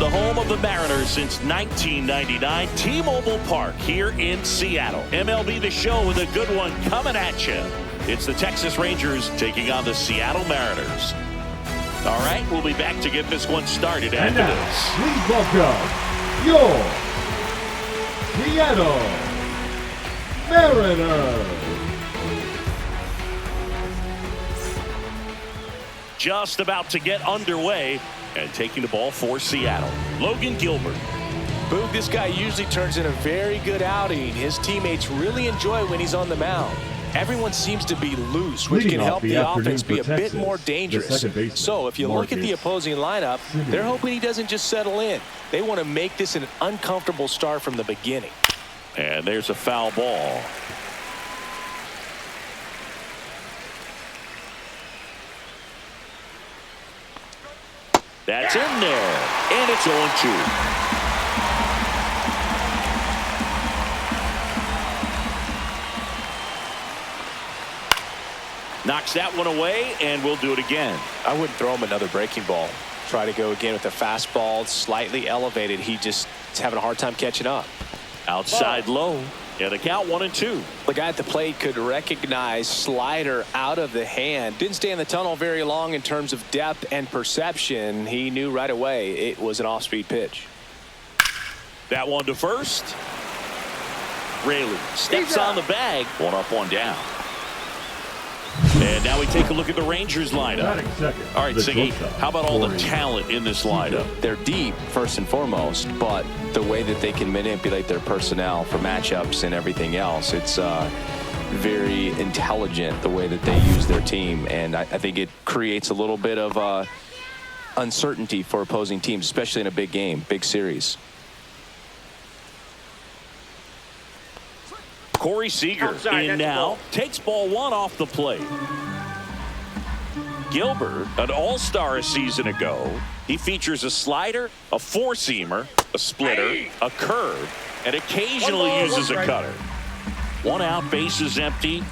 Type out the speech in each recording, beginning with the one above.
the home of the Mariners since 1999, T-Mobile Park here in Seattle. MLB The Show with a good one coming at you. It's the Texas Rangers taking on the Seattle Mariners. All right, we'll be back to get this one started after this. Please welcome your Seattle Mariners. Just about to get underway and taking the ball for Seattle, Logan Gilbert. Boog, this guy usually turns in a very good outing. His teammates really enjoy when he's on the mound. Everyone seems to be loose, which can help the offense be a bit more dangerous. So if you look at the opposing lineup, they're hoping he doesn't just settle in. They want to make this an uncomfortable start from the beginning. And there's a foul ball. That's in there, and it's 0-2. Knocks that one away, and we'll do it again. I wouldn't throw him another breaking ball. Try to go again with a fastball, slightly elevated. He just is having a hard time catching up. Outside low, and the count 1-2. The guy at the plate could recognize slider out of the hand. Didn't stay in the tunnel very long in terms of depth and perception. He knew right away it was an off-speed pitch. That one to first. Rayleigh steps on the bag. One up, one down. And now we take a look at the Rangers lineup. All right, Siggy, how about all the talent in this lineup? They're deep, first and foremost, but the way that they can manipulate their personnel for matchups and everything else, it's very intelligent the way that they use their team. And I think it creates a little bit of uncertainty for opposing teams, especially in a big game, big series. Corey Seager in now, takes ball one off the plate. Gilbert, an all-star a season ago. He features a slider, a four-seamer, a splitter, a curve, and occasionally uses a cutter. One out, bases empty.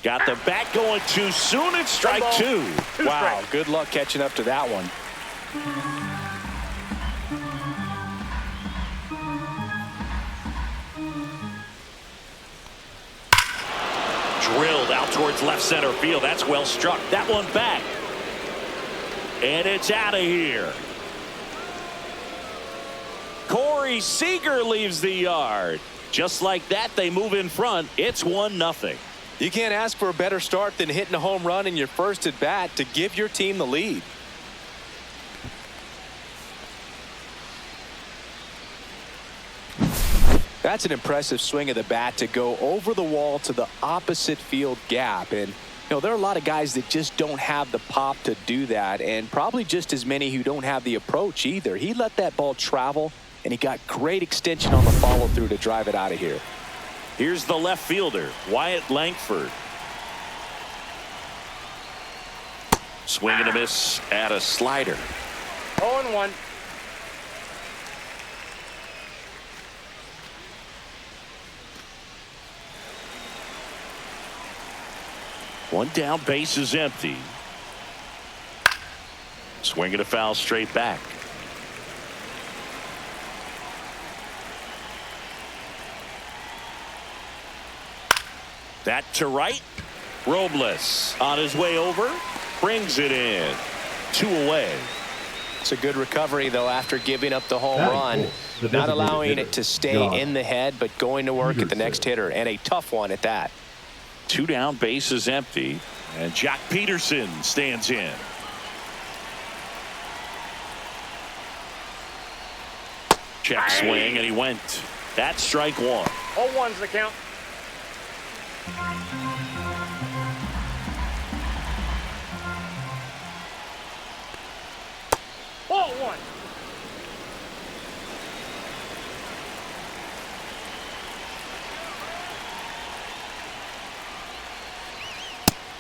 Got the bat going too soon, it's strike two. Wow, good luck catching up to that one. Drilled out towards left center field. That's well struck. That one back. And it's out of here. Corey Seager leaves the yard. Just like that, they move in front. It's 1-0. You can't ask for a better start than hitting a home run in your first at bat to give your team the lead. That's an impressive swing of the bat to go over the wall to the opposite field gap. And, you know, there are a lot of guys that just don't have the pop to do that, and probably just as many who don't have the approach either. He let that ball travel, and he got great extension on the follow-through to drive it out of here. Here's the left fielder, Wyatt Langford. Swing and a miss at a slider. 0-1. One down, base is empty. Swinging a foul straight back. That to right. Robles on his way over. Brings it in. 2 away. It's a good recovery, though, after giving up the home run. Not allowing it to stay in the head, but going to work at the next hitter, and a tough one at that. 2 down, base is empty, and Jack Peterson stands in. Check swing, and he went. That's strike one. 0-1's the count.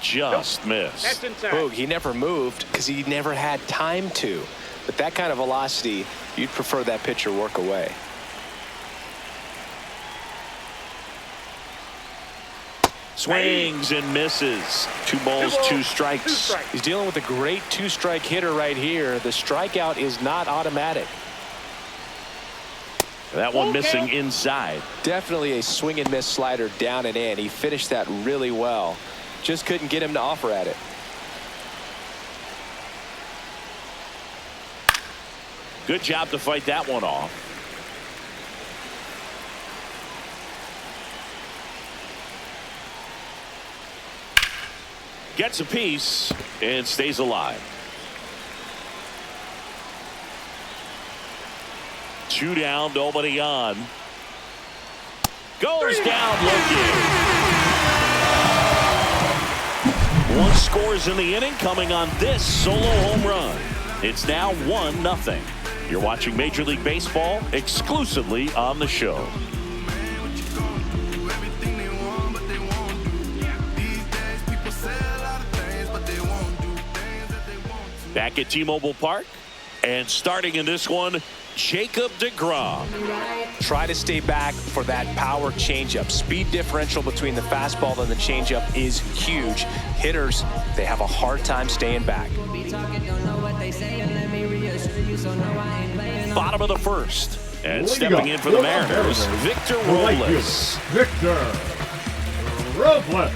Just missed. That's inside. Boog, he never moved because he never had time to. But that kind of velocity, you'd prefer that pitcher work away. Swings and misses. 2 balls, 2 strikes. He's dealing with a great 2-strike hitter right here. The strikeout is not automatic. That one missing inside. Definitely a swing and miss slider down and in. He finished that really well. Just couldn't get him to offer at it. Good job to fight that one off. Gets a piece and stays alive. 2 down, nobody on. Goes down looking. 1 scores in the inning, coming on this solo home run. It's now 1-0. You're watching Major League Baseball exclusively on the show. Back at T-Mobile Park, and starting in this one, Jacob deGrom. Try to stay back for that power changeup. Speed differential between the fastball and the changeup is huge. Hitters, they have a hard time staying back. Bottom of the first, and stepping in for the Mariners, Victor Robles. Victor Robles.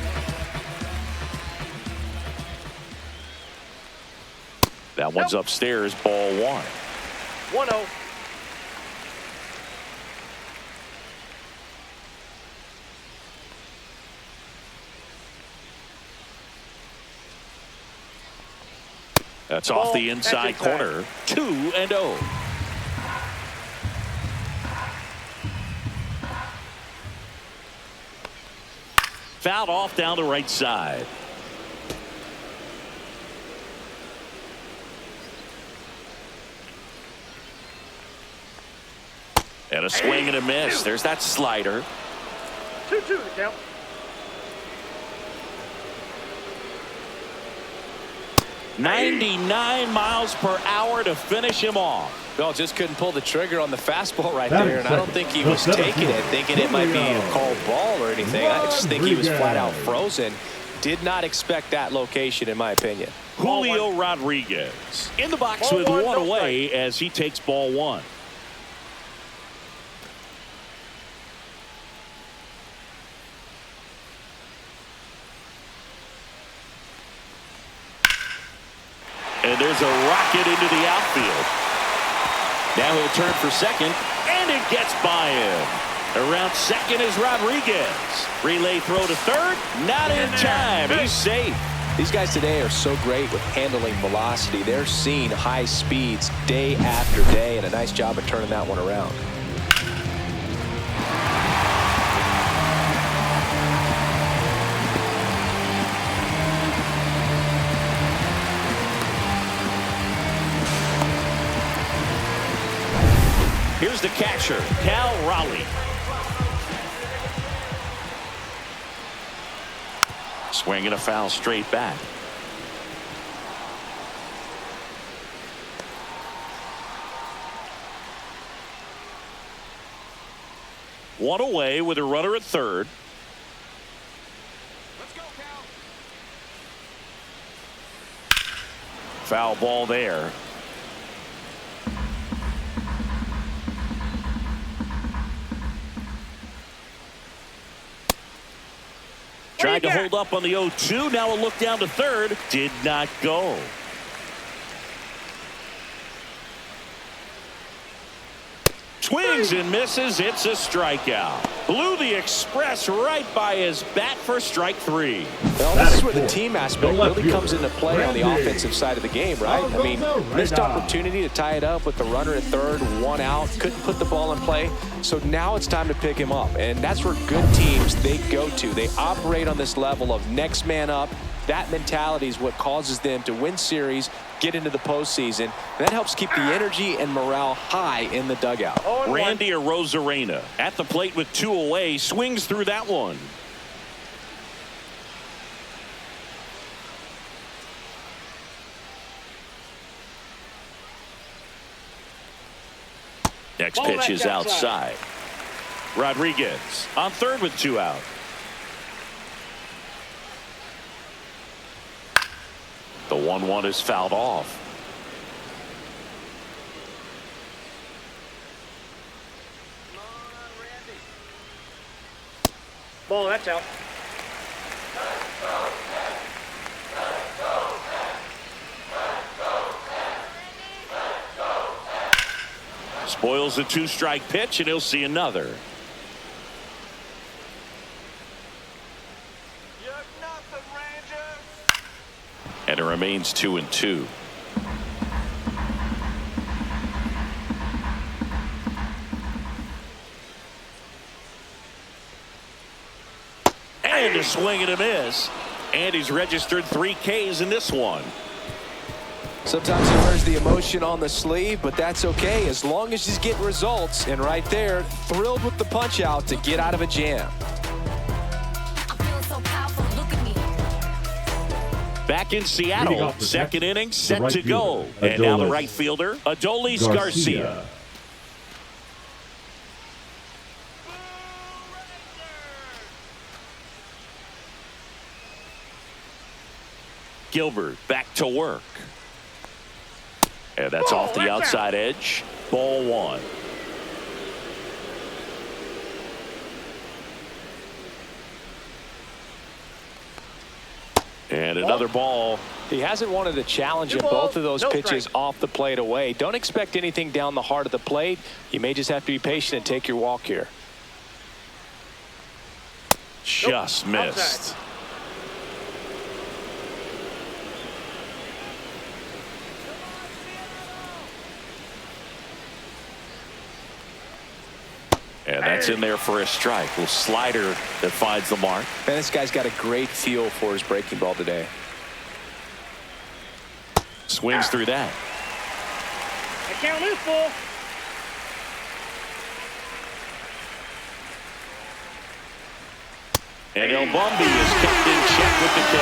That one's upstairs, ball 1. 1-0. That's off the inside corner. 2-0. Fouled off down the right side. And a swing and a miss. There's that slider. 2-2 the count. 99 miles per hour to finish him off. Bell just couldn't pull the trigger on the fastball right there, and I don't think he was taking it, thinking it might be a called ball or anything. I just think he was flat out frozen. Did not expect that location, in my opinion. Julio Rodriguez in the box with 1 away as he takes ball 1. And there's a rocket into the outfield. Now he'll turn for second, and it gets by him. Around second is Rodriguez. Relay throw to third, not in time. He's safe. These guys today are so great with handling velocity. They're seeing high speeds day after day, and a nice job of turning that one around. Here's the catcher, Cal Raleigh. Swing and a foul straight back. One away with a runner at third. Let's go, Cal. Foul ball there. Tried to hold up on the 0-2. Now a look down to third. Did not go. Swings and misses. It's a strikeout. Blew the express right by his bat for strike 3. Well, this is where the team aspect really comes into play on the offensive side of the game, right? I mean, missed opportunity to tie it up with the runner at third, 1 out, couldn't put the ball in play. So now it's time to pick him up, and that's where good teams, they go to. They operate on this level of next man up. That mentality is what causes them to win series, get into the postseason. That helps keep the energy and morale high in the dugout. Randy Arozarena at the plate with 2 away, swings through that one. Next pitch is outside. Rodriguez on third with 2 out. The 1-1 is fouled off. Ball, that's out. Spoils the 2-strike pitch, and he'll see another. And it remains 2-2. And a swing and a miss. And he's registered 3 Ks in this one. Sometimes he wears the emotion on the sleeve, but that's okay as long as he's getting results. And right there, thrilled with the punch out to get out of a jam. Back in Seattle, second inning set to go. And now the right fielder, Adolis Garcia. Gilbert back to work. And that's off the outside edge. Ball 1. And another ball. He hasn't wanted a challenge in both of those pitches off the plate away. Don't expect anything down the heart of the plate. You may just have to be patient and take your walk here. Just missed. And that's in there for a strike. Little slider that finds the mark. Man, this guy's got a great feel for his breaking ball today. Swings through that. I count this ball. And El Bumby is kept in check with the K.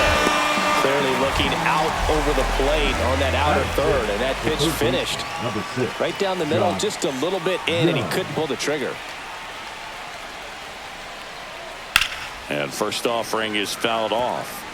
Clearly looking out over the plate on that outer third, and that pitch finished. Right down the middle, just a little bit in, and he couldn't pull the trigger. And first offering is fouled off.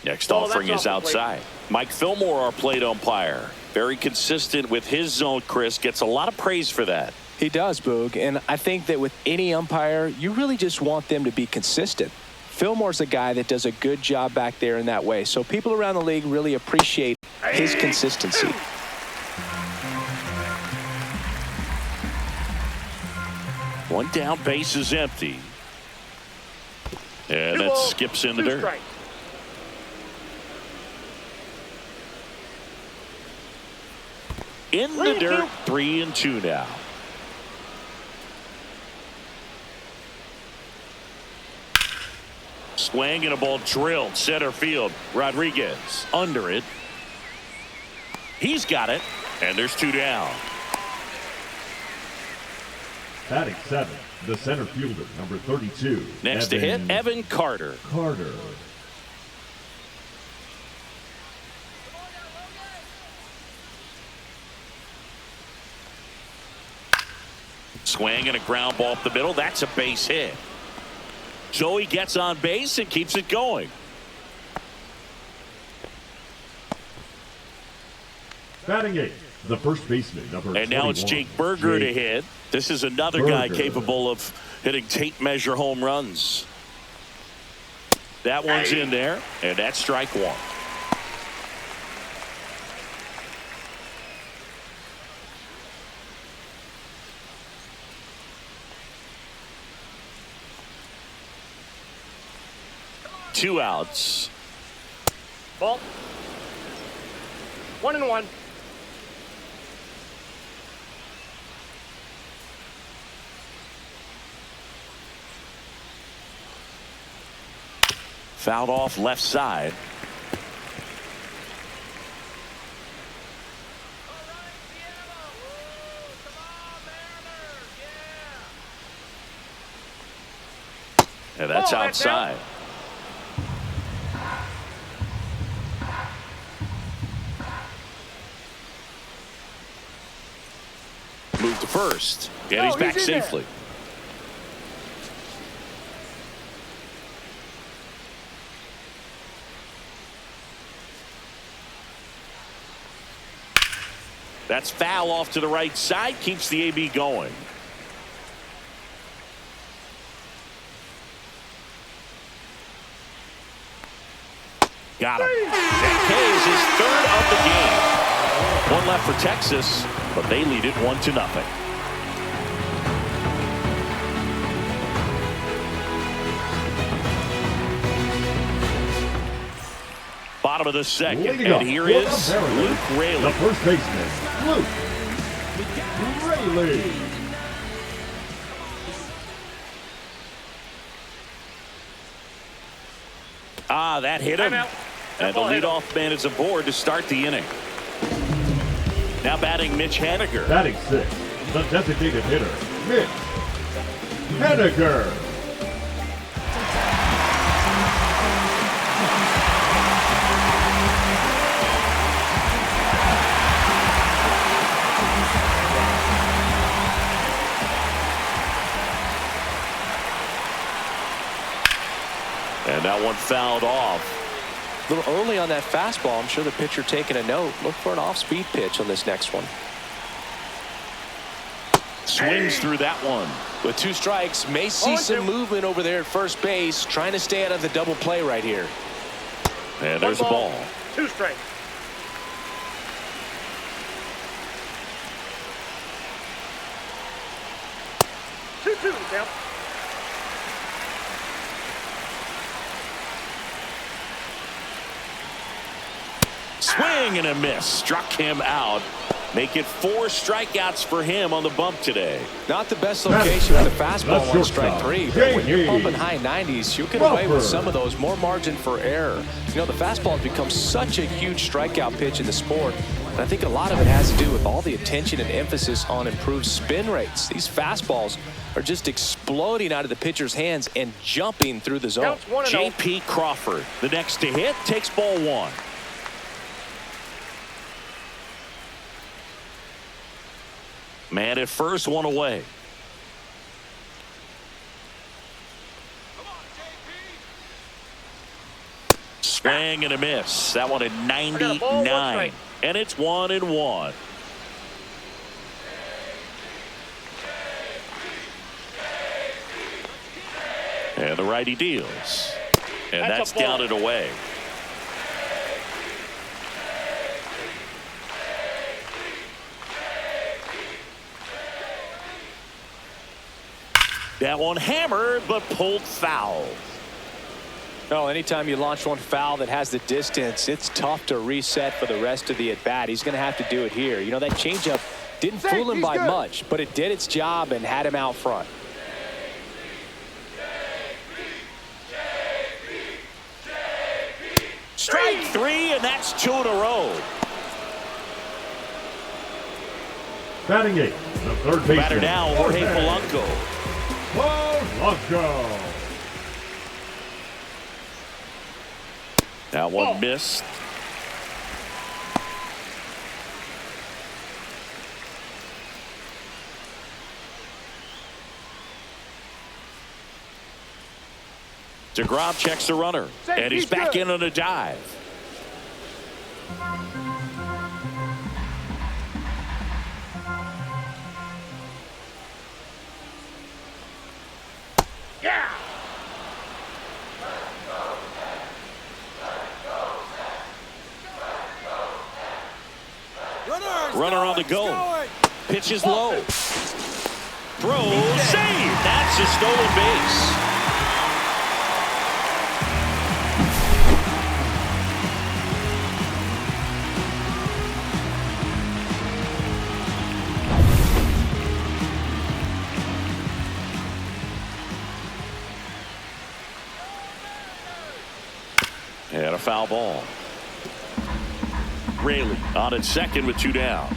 Next offering is outside. Mike Fillmore, our plate umpire. Very consistent with his zone, Chris. Gets a lot of praise for that. He does, Boog, and I think that with any umpire, you really just want them to be consistent. Fillmore's a guy that does a good job back there in that way, so people around the league really appreciate his consistency. One down, base is empty. And that skips in the dirt. In the dirt, 3-2 now. Swing and a ball drilled center field. Rodriguez under it. He's got it, and there's 2 down. Batting 7, the center fielder, number 32. Next to hit, Evan Carter. Swing and a ground ball up the middle. That's a base hit. Joey gets on base and keeps it going. Batting 8, the first baseman, number 21. And now it's Jake Berger to hit. This is another guy capable of hitting tape measure home runs. That one's in there, and that's strike 1. Two outs. Ball. 1-1. Fouled off left side. And that's outside. first, and he's back safely. That's foul off to the right side, keeps the AB going. Got him. That K is his third of the game. One left for Texas, but they lead it 1-0. Bottom of the second, and here is Luke Raley. The first baseman, Luke Raley. That hit him. And the leadoff man is aboard to start the inning. Now batting Mitch Haniger. Batting sixth, the designated hitter, Mitch Haniger. And that one fouled off. A little early on that fastball. I'm sure the pitcher taking a note. Look for an off-speed pitch on this next one. Swings through that one. With 2 strikes, may see some movement over there at first base, trying to stay out of the double play right here. And there's the ball. 2 strikes. Two count. Swing and a miss. Struck him out. Make it 4 strikeouts for him on the bump today. Not the best location with the fastball on strike 3, but when you're pumping high 90s, you get away with some of those, more margin for error. You know, the fastball has become such a huge strikeout pitch in the sport, and I think a lot of it has to do with all the attention and emphasis on improved spin rates. These fastballs are just exploding out of the pitcher's hands and jumping through the zone. J.P. Crawford, the next to hit, takes ball 1. Man at first, 1 away. Swing and a miss. That one at 99. And it's 1-1. And the righty deals. And that's down and away. That one hammered, but pulled foul. Oh, anytime you launch one foul that has the distance, it's tough to reset for the rest of the at-bat. He's going to have to do it here. You know, that changeup didn't fool him by much, but it did its job and had him out front. Strike 3, and that's 2 in a row. Batting 8, the third baseman. Batter now, Jorge Polanco. Polanco. That one missed. DeGrom checks the runner, and he's back in on a dive. Runner on the go. Pitch is low. Throw, save. That's a stolen base. And a foul ball. Raley on at second with 2 down.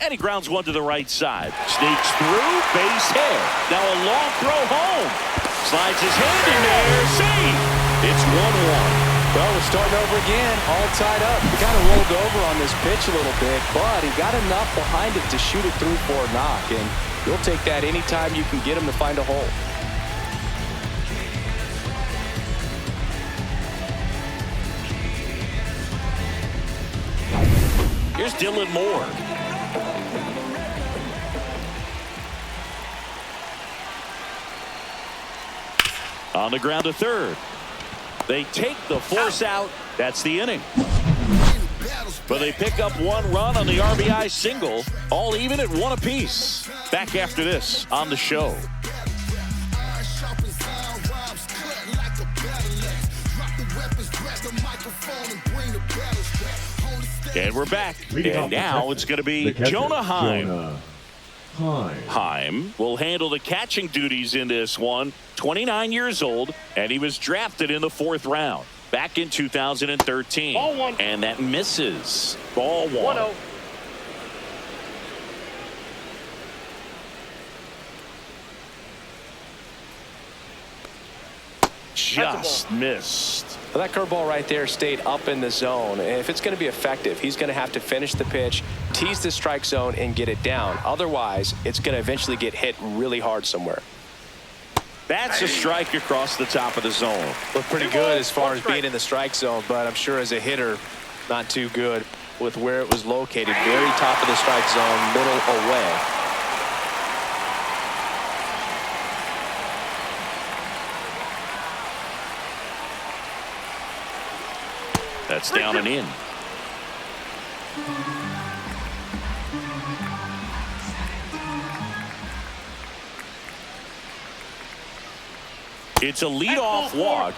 And he grounds one to the right side. Sneaks through, base hit. Now a long throw home. Slides his hand in there, save. It's 1-1. Well, we're starting over again, all tied up. He kind of rolled over on this pitch a little bit, but he got enough behind it to shoot it through for a knock, and you'll take that anytime you can get him to find a hole. Here's Dylan Moore. On the ground to third. They take the force out. That's the inning. But they pick up one run on the RBI single, all even at one apiece. Back after this on the show. And we're back. And now it's going to be Jonah Heim. Heim will handle the catching duties in this one. 29 years old, and he was drafted in the 4th round back in 2013. Ball one. And that misses. Ball one. 1-0. Just missed. Well, that curveball right there stayed up in the zone. And if it's going to be effective, he's going to have to finish the pitch, tease the strike zone, and get it down. Otherwise, it's going to eventually get hit really hard somewhere. That's a strike across the top of the zone. Looked pretty good as far as being in the strike zone, but I'm sure as a hitter, not too good with where it was located. Very top of the strike zone, middle away. That's down and in. It's a leadoff walk,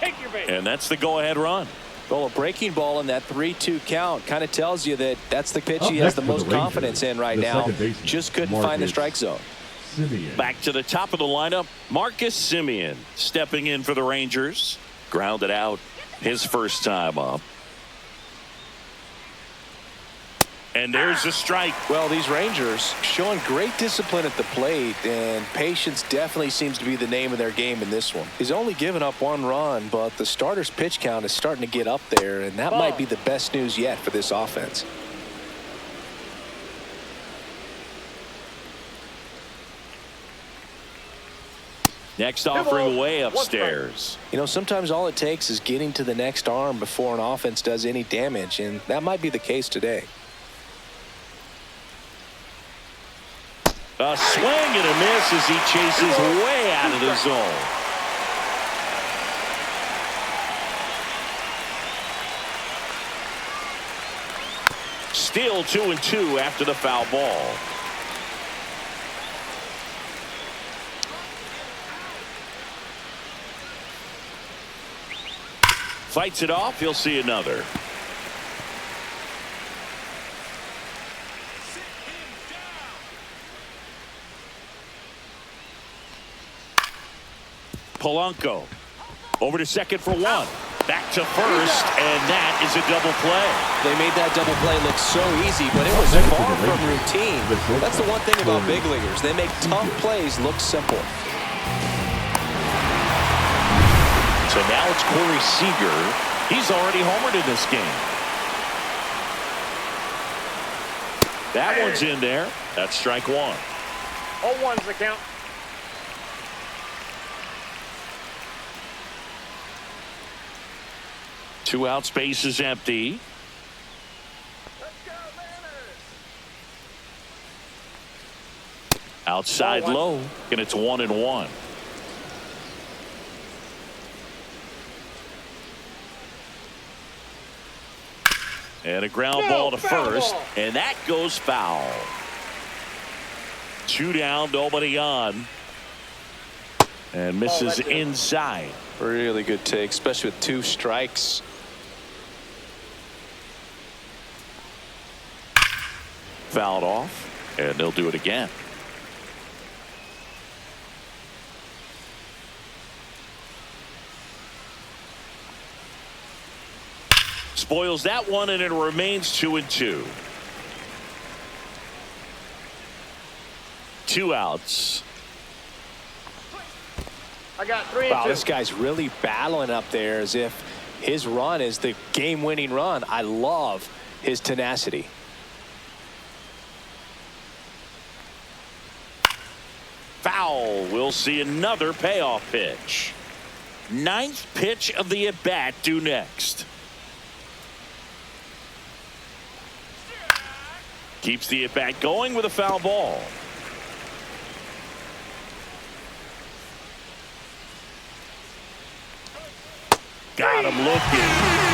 and that's the go-ahead run. Well, a breaking ball in that 3-2 count kind of tells you that that's the pitch he has the most confidence in right now. Just couldn't find the strike zone. Back to the top of the lineup, Marcus Semien stepping in for the Rangers. Grounded out his first time up. And there's a strike. Well, these Rangers showing great discipline at the plate, and patience definitely seems to be the name of their game in this one. He's only given up one run, but the starter's pitch count is starting to get up there, and that might be the best news yet for this offense. Next offering away upstairs. You know, sometimes all it takes is getting to the next arm before an offense does any damage, and that might be the case today. A swing and a miss as he chases way out of the zone. Still 2-2 after the foul ball. Fights it off. He'll see another. Polanco over to second for one. Back to first, and that is a double play. They made that double play look so easy, but it was far from routine. That's the one thing about big leaguers. They make tough plays look simple. So now it's Corey Seager. He's already homered in this game. That one's in there. That's strike one. 0-1's the count. Two out, space is empty. Outside low, and it's 1-1. And a ground ball to first, and that goes foul. 2 down, nobody on. And misses inside. Really good take, especially with 2 strikes. Fouled off, and they'll do it again. Spoils that one, and it remains 2-2. 2 outs. I got 3-2. Wow, this guy's really battling up there as if His run is the game-winning run. I love his tenacity. Foul. We'll see another payoff pitch. 9th pitch of the at-bat due next. Keeps the at-bat going with a foul ball. Got him looking.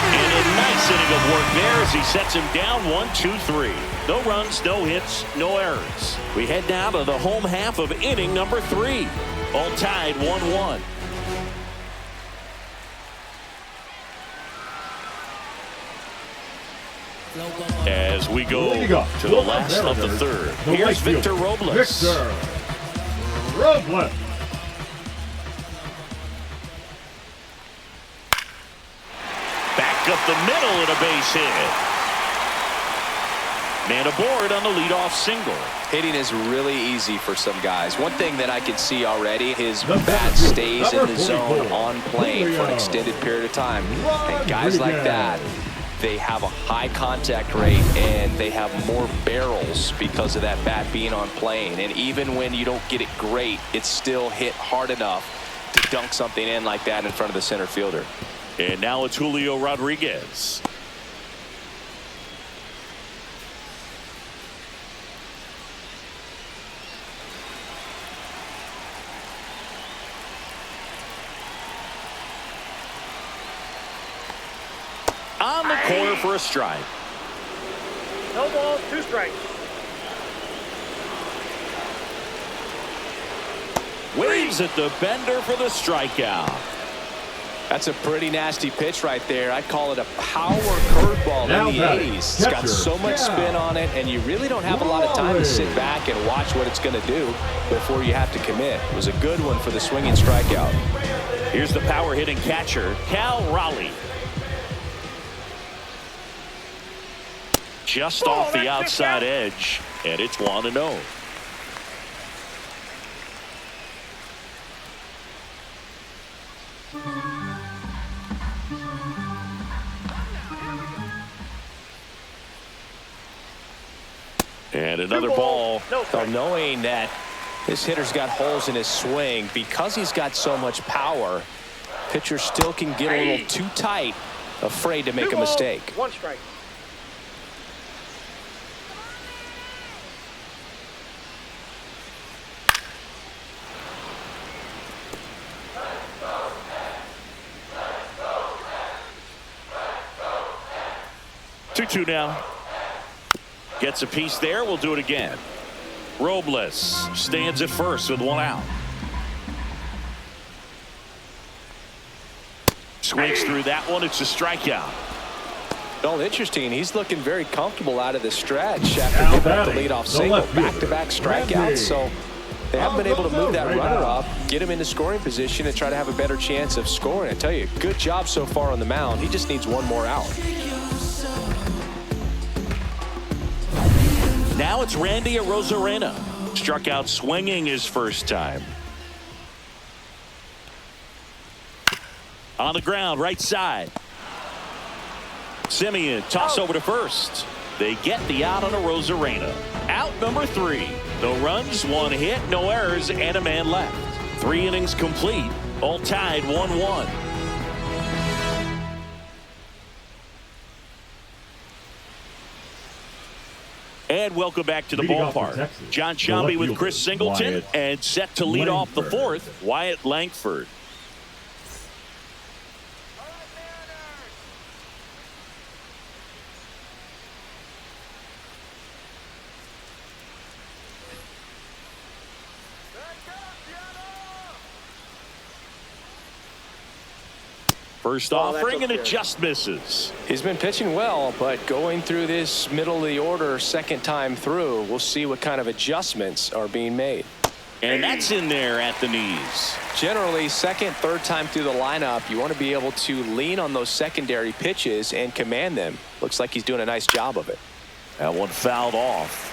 And a nice inning of work there as he sets him down 1-2-3. No runs, no hits, no errors. We head now to the home half of inning number 3. All tied 1-1. As we go to the last of the third. Here's Victor Robles. Victor Robles. Back up the middle and a base hit. Man aboard on the leadoff single. Hitting is really easy for some guys. One thing that I can see already, his bat stays in the zone on plane for an extended period of time. And guys like that, they have a high contact rate and they have more barrels because of that bat being on plane. And even when you don't get it great, it's still hit hard enough to dunk something in like that in front of the center fielder. And now it's Julio Rodriguez. On the corner for a strike. No balls, 2 strikes. Waves at the bender for the strikeout. That's a pretty nasty pitch right there. I'd call it a power curveball in the 80s. It's got so much spin on it, and you really don't have a lot of time to sit back and watch what it's going to do before you have to commit. It was a good one for the swinging strikeout. Here's the power hitting catcher, Cal Raleigh. Just off the outside edge, and it's 1-0. And another ball. So knowing that this hitter's got holes in his swing, because he's got so much power, pitcher still can get a little too tight, afraid to make a mistake. 1 strike. Two now. Gets a piece there. We'll do it again. Robles stands at first with 1 out. Swings through that one. It's a strikeout. Well, interesting. He's looking very comfortable out of the stretch after giving up the leadoff single. Back-to-back strikeouts. So they haven't been able to move that runner up, get him into scoring position, and try to have a better chance of scoring. I tell you, good job so far on the mound. He just needs 1 more out. Now it's Randy Arozarena. Struck out swinging his first time. On the ground, right side. Simeon, toss over to first. They get the out on Arozarena. Out number 3. No runs, 1 hit, no errors, and a man left. 3 innings complete. All tied 1-1. And welcome back to the ballpark. John Shambi with Chris Singleton, and set to lead off the 4th, Wyatt Langford. First offering, and it just misses. He's been pitching well, but going through this middle of the order second time through, we'll see what kind of adjustments are being made. And that's in there at the knees. Generally, second, third time through the lineup, you want to be able to lean on those secondary pitches and command them. Looks like he's doing a nice job of it. That one fouled off.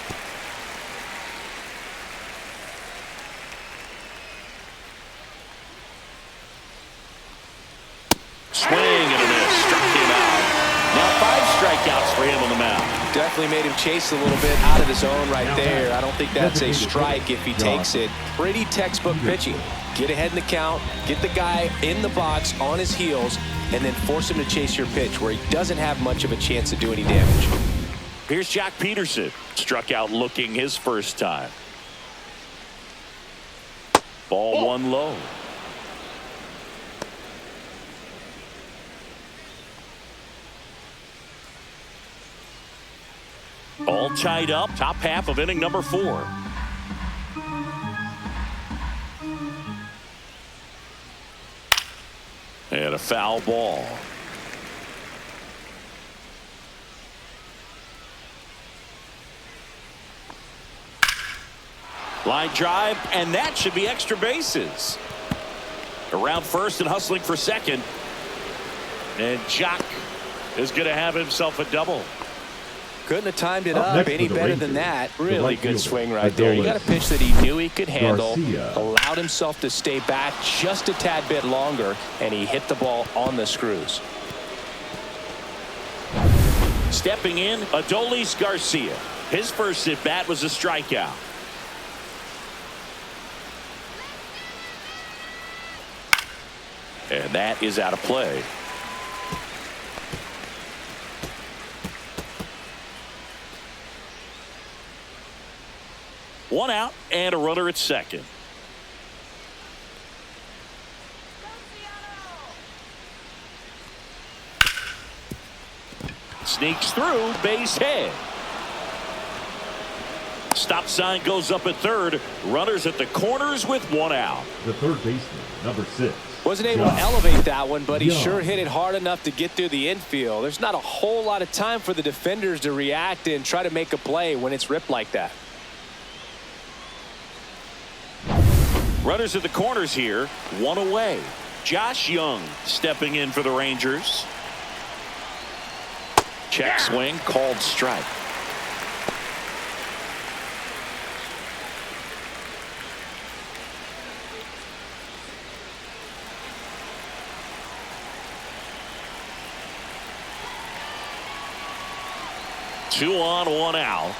Swing and a miss. definitely made him chase a little bit out of the zone right there. I don't think that's a strike if he takes it. Pretty textbook pitching. Get ahead in the count, get the guy in the box on his heels, and then force him to chase your pitch where he doesn't have much of a chance to do any damage. Here's Jack Peterson. Struck out looking his first time. Ball one low. All tied up, top half of inning number 4. And a foul ball. Line drive, and that should be extra bases. Around first and hustling for second. And Jock is going to have himself a double. Couldn't have timed it up any better than that. Really good swing right there. You got a pitch that he knew he could handle, allowed himself to stay back just a tad bit longer, and he hit the ball on the screws. Stepping in, Adolis Garcia. His first at bat was a strikeout. And that is out of play. One out and a runner at second. Sneaks through, base hit. Stop sign goes up at third. Runners at the corners with one out. The third baseman, number 6. Wasn't able to elevate that one, but he sure hit it hard enough to get through the infield. There's not a whole lot of time for the defenders to react and try to make a play when it's ripped like that. Runners at the corners here, one away. Josh Young stepping in for the Rangers. Check swing, called strike. Two on, one out.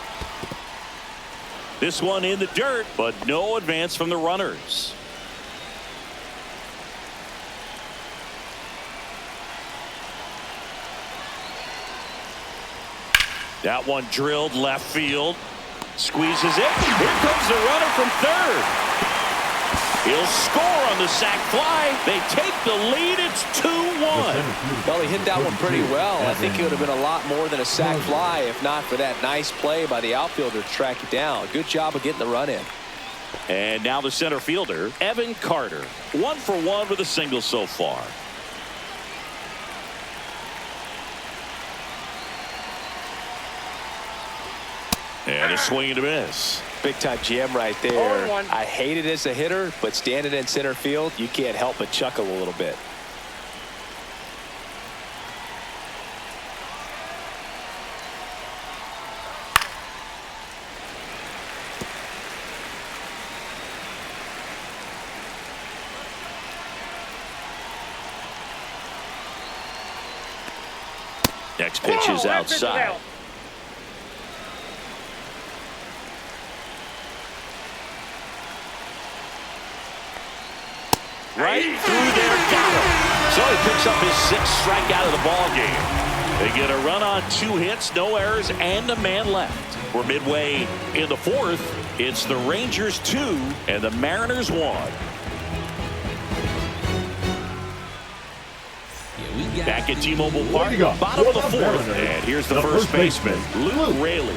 This one in the dirt, but no advance from the runners. That one drilled left field. Squeezes it. Here comes the runner from third. He'll score on the sac fly. They take the lead. It's 2-1. Well, he hit that one pretty well. I think it would have been a lot more than a sac fly if not for that nice play by the outfielder to track it down. Good job of getting the run in. And now the center fielder, Evan Carter. 1 for 1 with a single so far. And a swing and a miss. Big time jam right there. I hate it as a hitter, but standing in center field, you can't help but chuckle a little bit. Next pitch is outside. Right through there, got him. So he picks up his 6th strikeout of the ball game. They get a run on 2 hits, no errors, and a man left. We're midway in the 4th. It's the Rangers 2 and the Mariners 1. Back at T-Mobile Park, bottom of the 4th. And here's the first baseman, Luke Raley.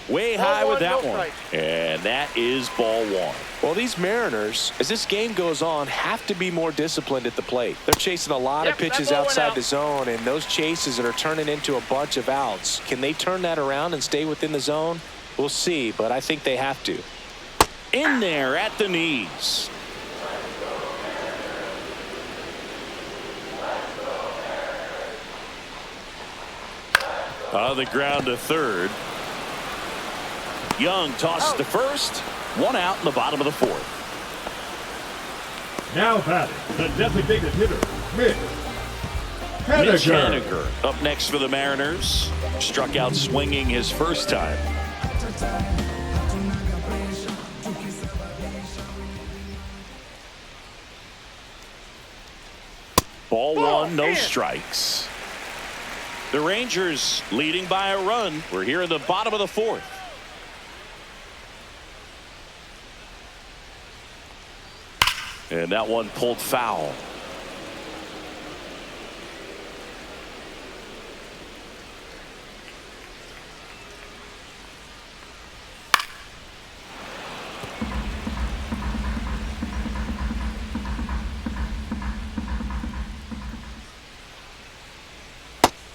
Way high with that one. And that is ball 1. Well, these Mariners, as this game goes on, have to be more disciplined at the plate. They're chasing a lot of pitches outside the zone, and those chases that are turning into a bunch of outs. Can they turn that around and stay within the zone? We'll see, but I think they have to. In there at the knees. On the ground to third. Young tosses to first. 1 out in the bottom of the 4th. Now batting, the designated hitter, Mitch Haniger up next for the Mariners. Struck out swinging his first time. Ball one, no strikes. The Rangers leading by a run. We're here in the bottom of the fourth. And that one pulled foul.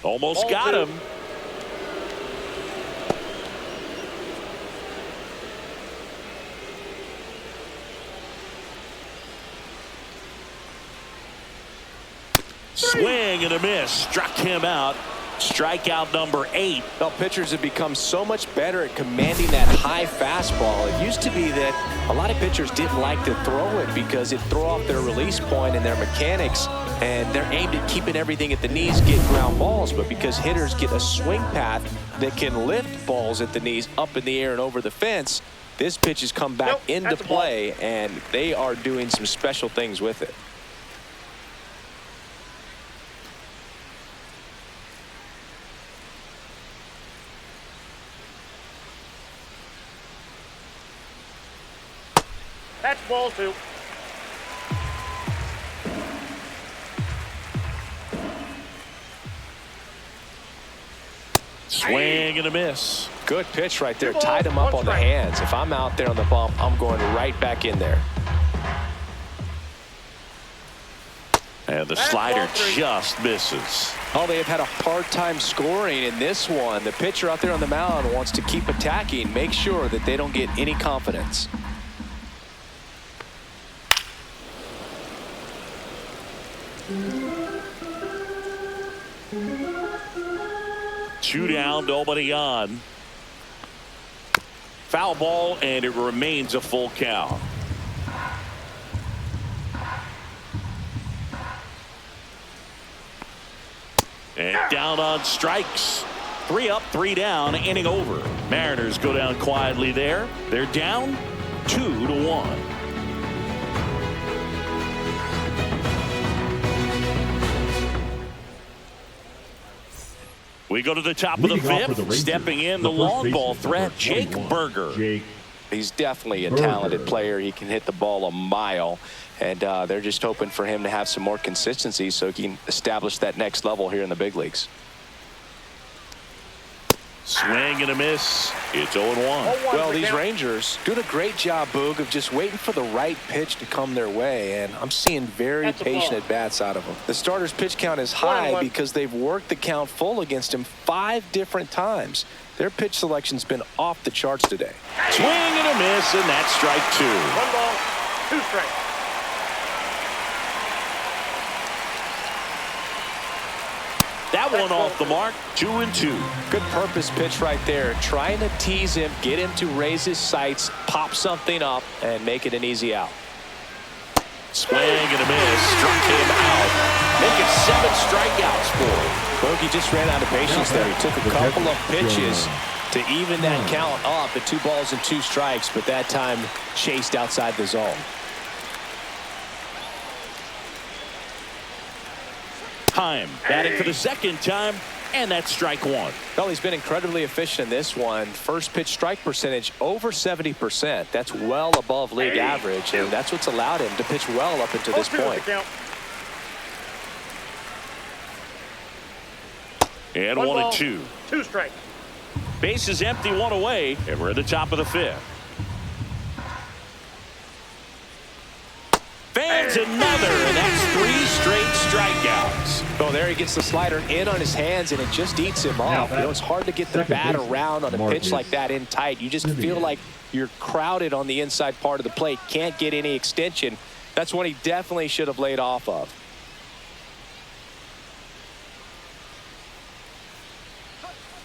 Almost got him. Swing and a miss. Struck him out. Strikeout number 8. Well, pitchers have become so much better at commanding that high fastball. It used to be that a lot of pitchers didn't like to throw it because it'd throw off their release point and their mechanics, and they're aimed at keeping everything at the knees, getting ground balls. But because hitters get a swing path that can lift balls at the knees up in the air and over the fence, this pitch has come back into play, and they are doing some special things with it. That's ball 2. Swing and a miss. Good pitch right there. Tied him up on the hands. If I'm out there on the bump, I'm going right back in there. And the slider just misses. Oh, they have had a hard time scoring in this one. The pitcher out there on the mound wants to keep attacking, make sure that they don't get any confidence. Two down, nobody on. Foul ball, and it remains a full count. And down on strikes. 3 up, 3 down, inning over. Mariners go down quietly there. They're down 2-1. We go to the top of the 5th. Stepping in the long ball threat, Jake Burger. He's definitely a talented player. He can hit the ball a mile, and they're just hoping for him to have some more consistency so he can establish that next level here in the big leagues. Swing and a miss. It's 0-1. Well, these Rangers doing a great job, Boog, of just waiting for the right pitch to come their way, and I'm seeing very patient at-bats out of them. The starter's pitch count is high because they've worked the count full against him 5 different times. Their pitch selection's been off the charts today. Swing and a miss, and that's strike 2. 1 ball, 2 strikes. That one off the mark, 2-2. Good purpose pitch right there. Trying to tease him, get him to raise his sights, pop something up, and make it an easy out. Swing and a miss, struck him out. Make it 7 strikeouts for him. Bogey just ran out of patience there. He took a couple of pitches to even that count up at 2 balls and 2 strikes, but that time chased outside the zone. Time batting for the 2nd time, and that's strike 1. Well, he's been incredibly efficient in this one. First pitch strike percentage over 70%. That's well above league average, and that's what's allowed him to pitch well up until this point. And 1-2. 2 strikes. Base is empty, 1 away, and we're at the top of the 5th. Fans another, and that's 3 straight strikeouts. Oh, there he gets the slider in on his hands, and it just eats him off. You know, it's hard to get the bat around on a pitch like that in tight. You just feel like you're crowded on the inside part of the plate. Can't get any extension. That's one he definitely should have laid off of.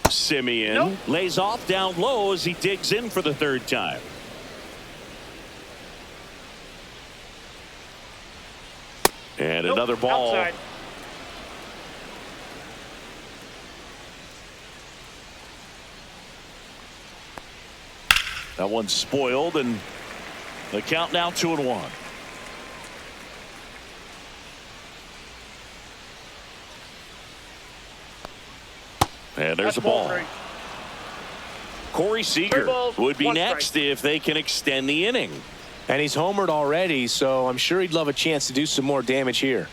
Simeon lays off down low as he digs in for the 3rd time. And Nope, another ball. outside. That one's spoiled, and the count now 2-1. And there's a ball. Corey Seager would be next if they can extend the inning. And he's homered already, so I'm sure he'd love a chance to do some more damage here.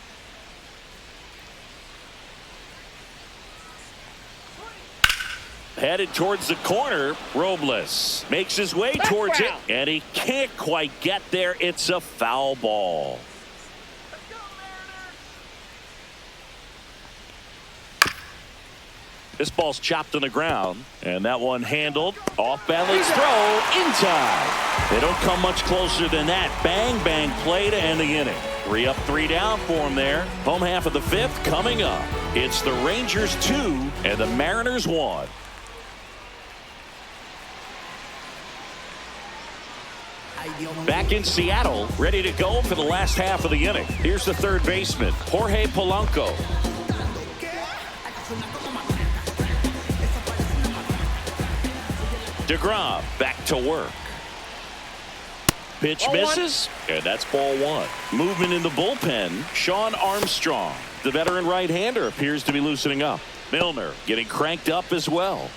Headed towards the corner. Robles makes his way towards it, and he can't quite get there. It's a foul ball. This ball's chopped on the ground, and that one handled off balance throw in time. They don't come much closer than that. Bang, bang play to end the inning. 3 up, 3 down for them there. Home half of the 5th coming up. It's the Rangers 2 and the Mariners 1. Back in Seattle, ready to go for the last half of the inning. Here's the third baseman, Jorge Polanco. DeGrom back to work. Pitch misses, and that's ball 1. Movement in the bullpen. Sean Armstrong, the veteran right-hander, appears to be loosening up. Milner getting cranked up as well.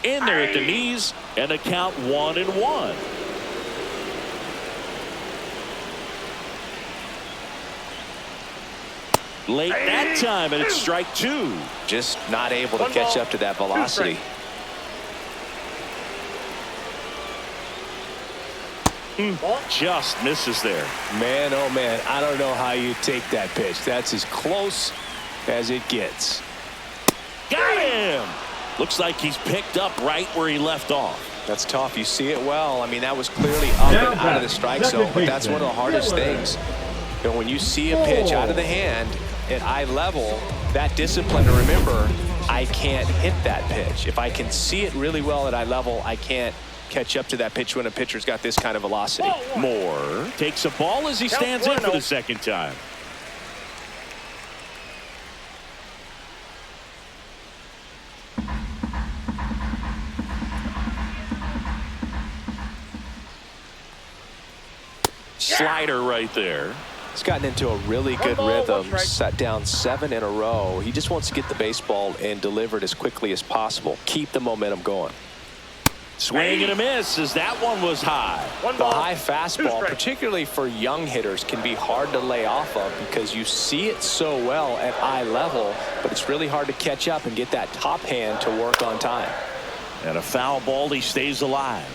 In there at the knees, and a count 1-1. Late that time, and it's strike 2. Just not able to catch up to that velocity. Just misses there. Man, oh man, I don't know how you take that pitch. That's as close as it gets. Got him! Looks like he's picked up right where he left off. That's tough. You see it well. I mean, that was clearly up and out of the strike zone, but that's one of the hardest things. You know, when you see a pitch out of the hand at eye level, that discipline to remember, I can't hit that pitch. If I can see it really well at eye level, I can't catch up to that pitch when a pitcher's got this kind of velocity. Moore takes a ball as he stands in for the second time. Slider right there. He's gotten into a really good rhythm, set down 7 in a row. He just wants to get the baseball and deliver it as quickly as possible. Keep the momentum going. Swing and a miss as that one was high. The high fastball, particularly for young hitters, can be hard to lay off of because you see it so well at eye level, but it's really hard to catch up and get that top hand to work on time. And a foul ball, he stays alive.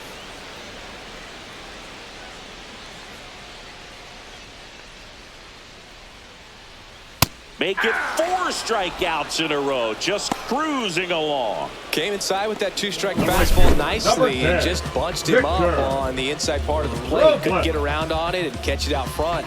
Make it 4 strikeouts in a row, just cruising along. Came inside with that 2-strike fastball nicely and just bunched him up on the inside part of the plate. Couldn't get around on it and catch it out front.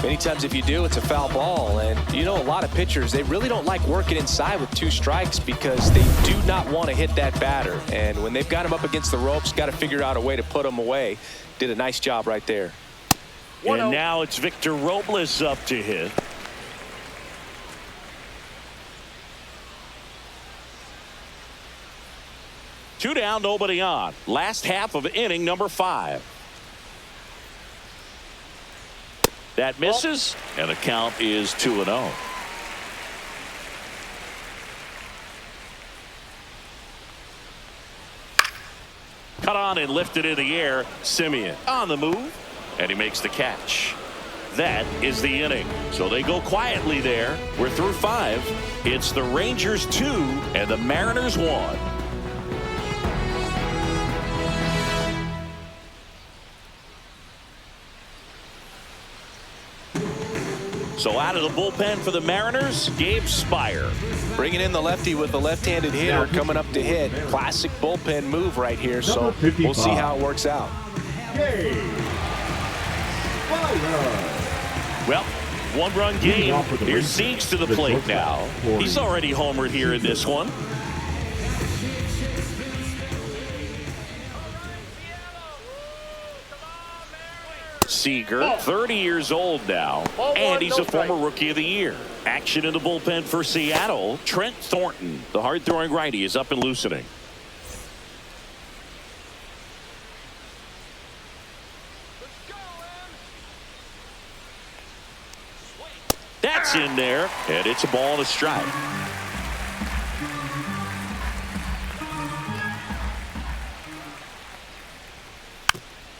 Many times if you do, it's a foul ball. And you know, a lot of pitchers, they really don't like working inside with 2 strikes because they do not want to hit that batter. And when they've got him up against the ropes, got to figure out a way to put him away. Did a nice job right there. And now it's Victor Robles up to hit. Two down, nobody on. Last half of inning number 5. That misses, and the count is 2-0. Cut on and lifted in the air. Simeon on the move, and he makes the catch. That is the inning. So they go quietly there. We're through 5. It's the Rangers 2 and the Mariners 1. So out of the bullpen for the Mariners, Gabe Spire. Bringing in the lefty with the left-handed hitter coming up to hit. Classic bullpen move right here, so we'll see how it works out. Well, 1-run game. Here's Seeks to the plate now. He's already homered here in this one. Seager, 30 years old now, and he's a former Rookie of the Year. Action in the bullpen for Seattle. Trent Thornton, the hard-throwing righty, is up and loosening. That's in there, and it's a ball and a strike.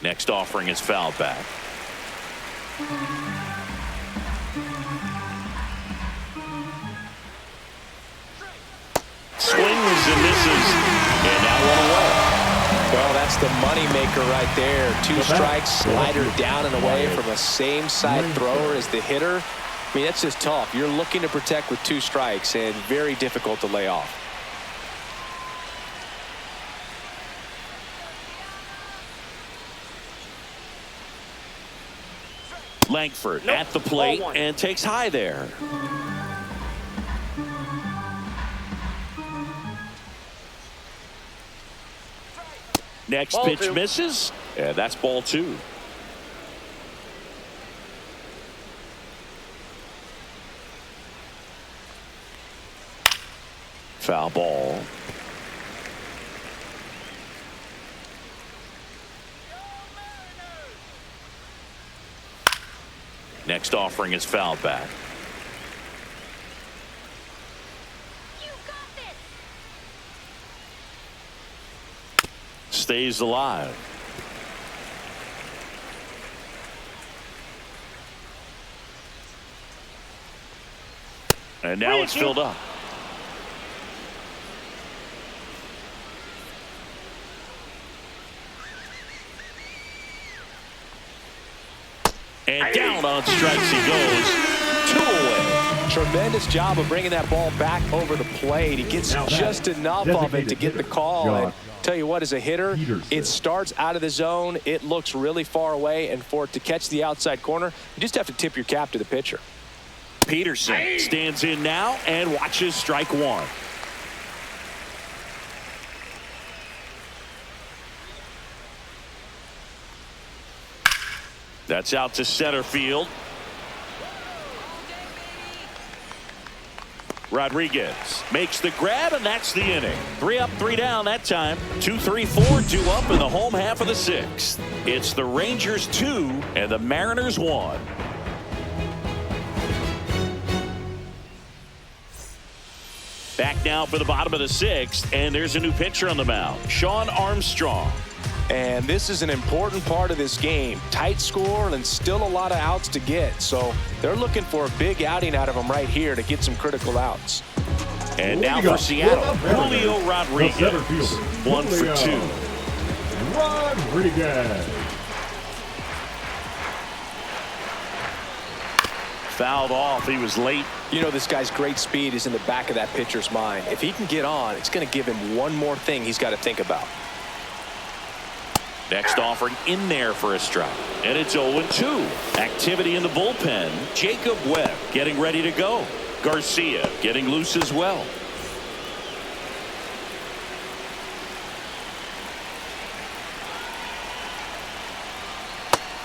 Next offering is fouled back. Swings and misses, and now one away. Well, that's the money maker right there. 2 strikes, slider down and away from a same side thrower as the hitter. I mean, that's just tough. You're looking to protect with 2 strikes and very difficult to lay off. Langford at the plate and takes high there. Next pitch misses, and that's ball 2. Foul ball. Next offering is fouled back. Stays alive. And now it's filled up. And down on strikes he goes. 2 away. Tremendous job of bringing that ball back over the plate. He gets just enough of it to get the call. And tell you what, as a hitter, it starts out of the zone. It looks really far away. And for it to catch the outside corner, you just have to tip your cap to the pitcher. Peterson stands in now and watches strike 1. That's out to center field. Rodriguez makes the grab, and that's the inning. 3 up, 3 down that time. 2, 3, 4, 2 up in the home half of the 6th. It's the Rangers 2 and the Mariners 1. Back now for the bottom of the 6th, and there's a new pitcher on the mound, Shawn Armstrong. And this is an important part of this game. Tight score and still a lot of outs to get. So they're looking for a big outing out of him right here to get some critical outs. And now for Seattle, Julio Rodriguez. 1 for 2. Rodriguez. Fouled off. He was late. You know, this guy's great speed is in the back of that pitcher's mind. If he can get on, it's going to give him one more thing he's got to think about. Next offering in there for a strike. And it's 0-2. Activity in the bullpen. Jacob Webb getting ready to go. Garcia getting loose as well.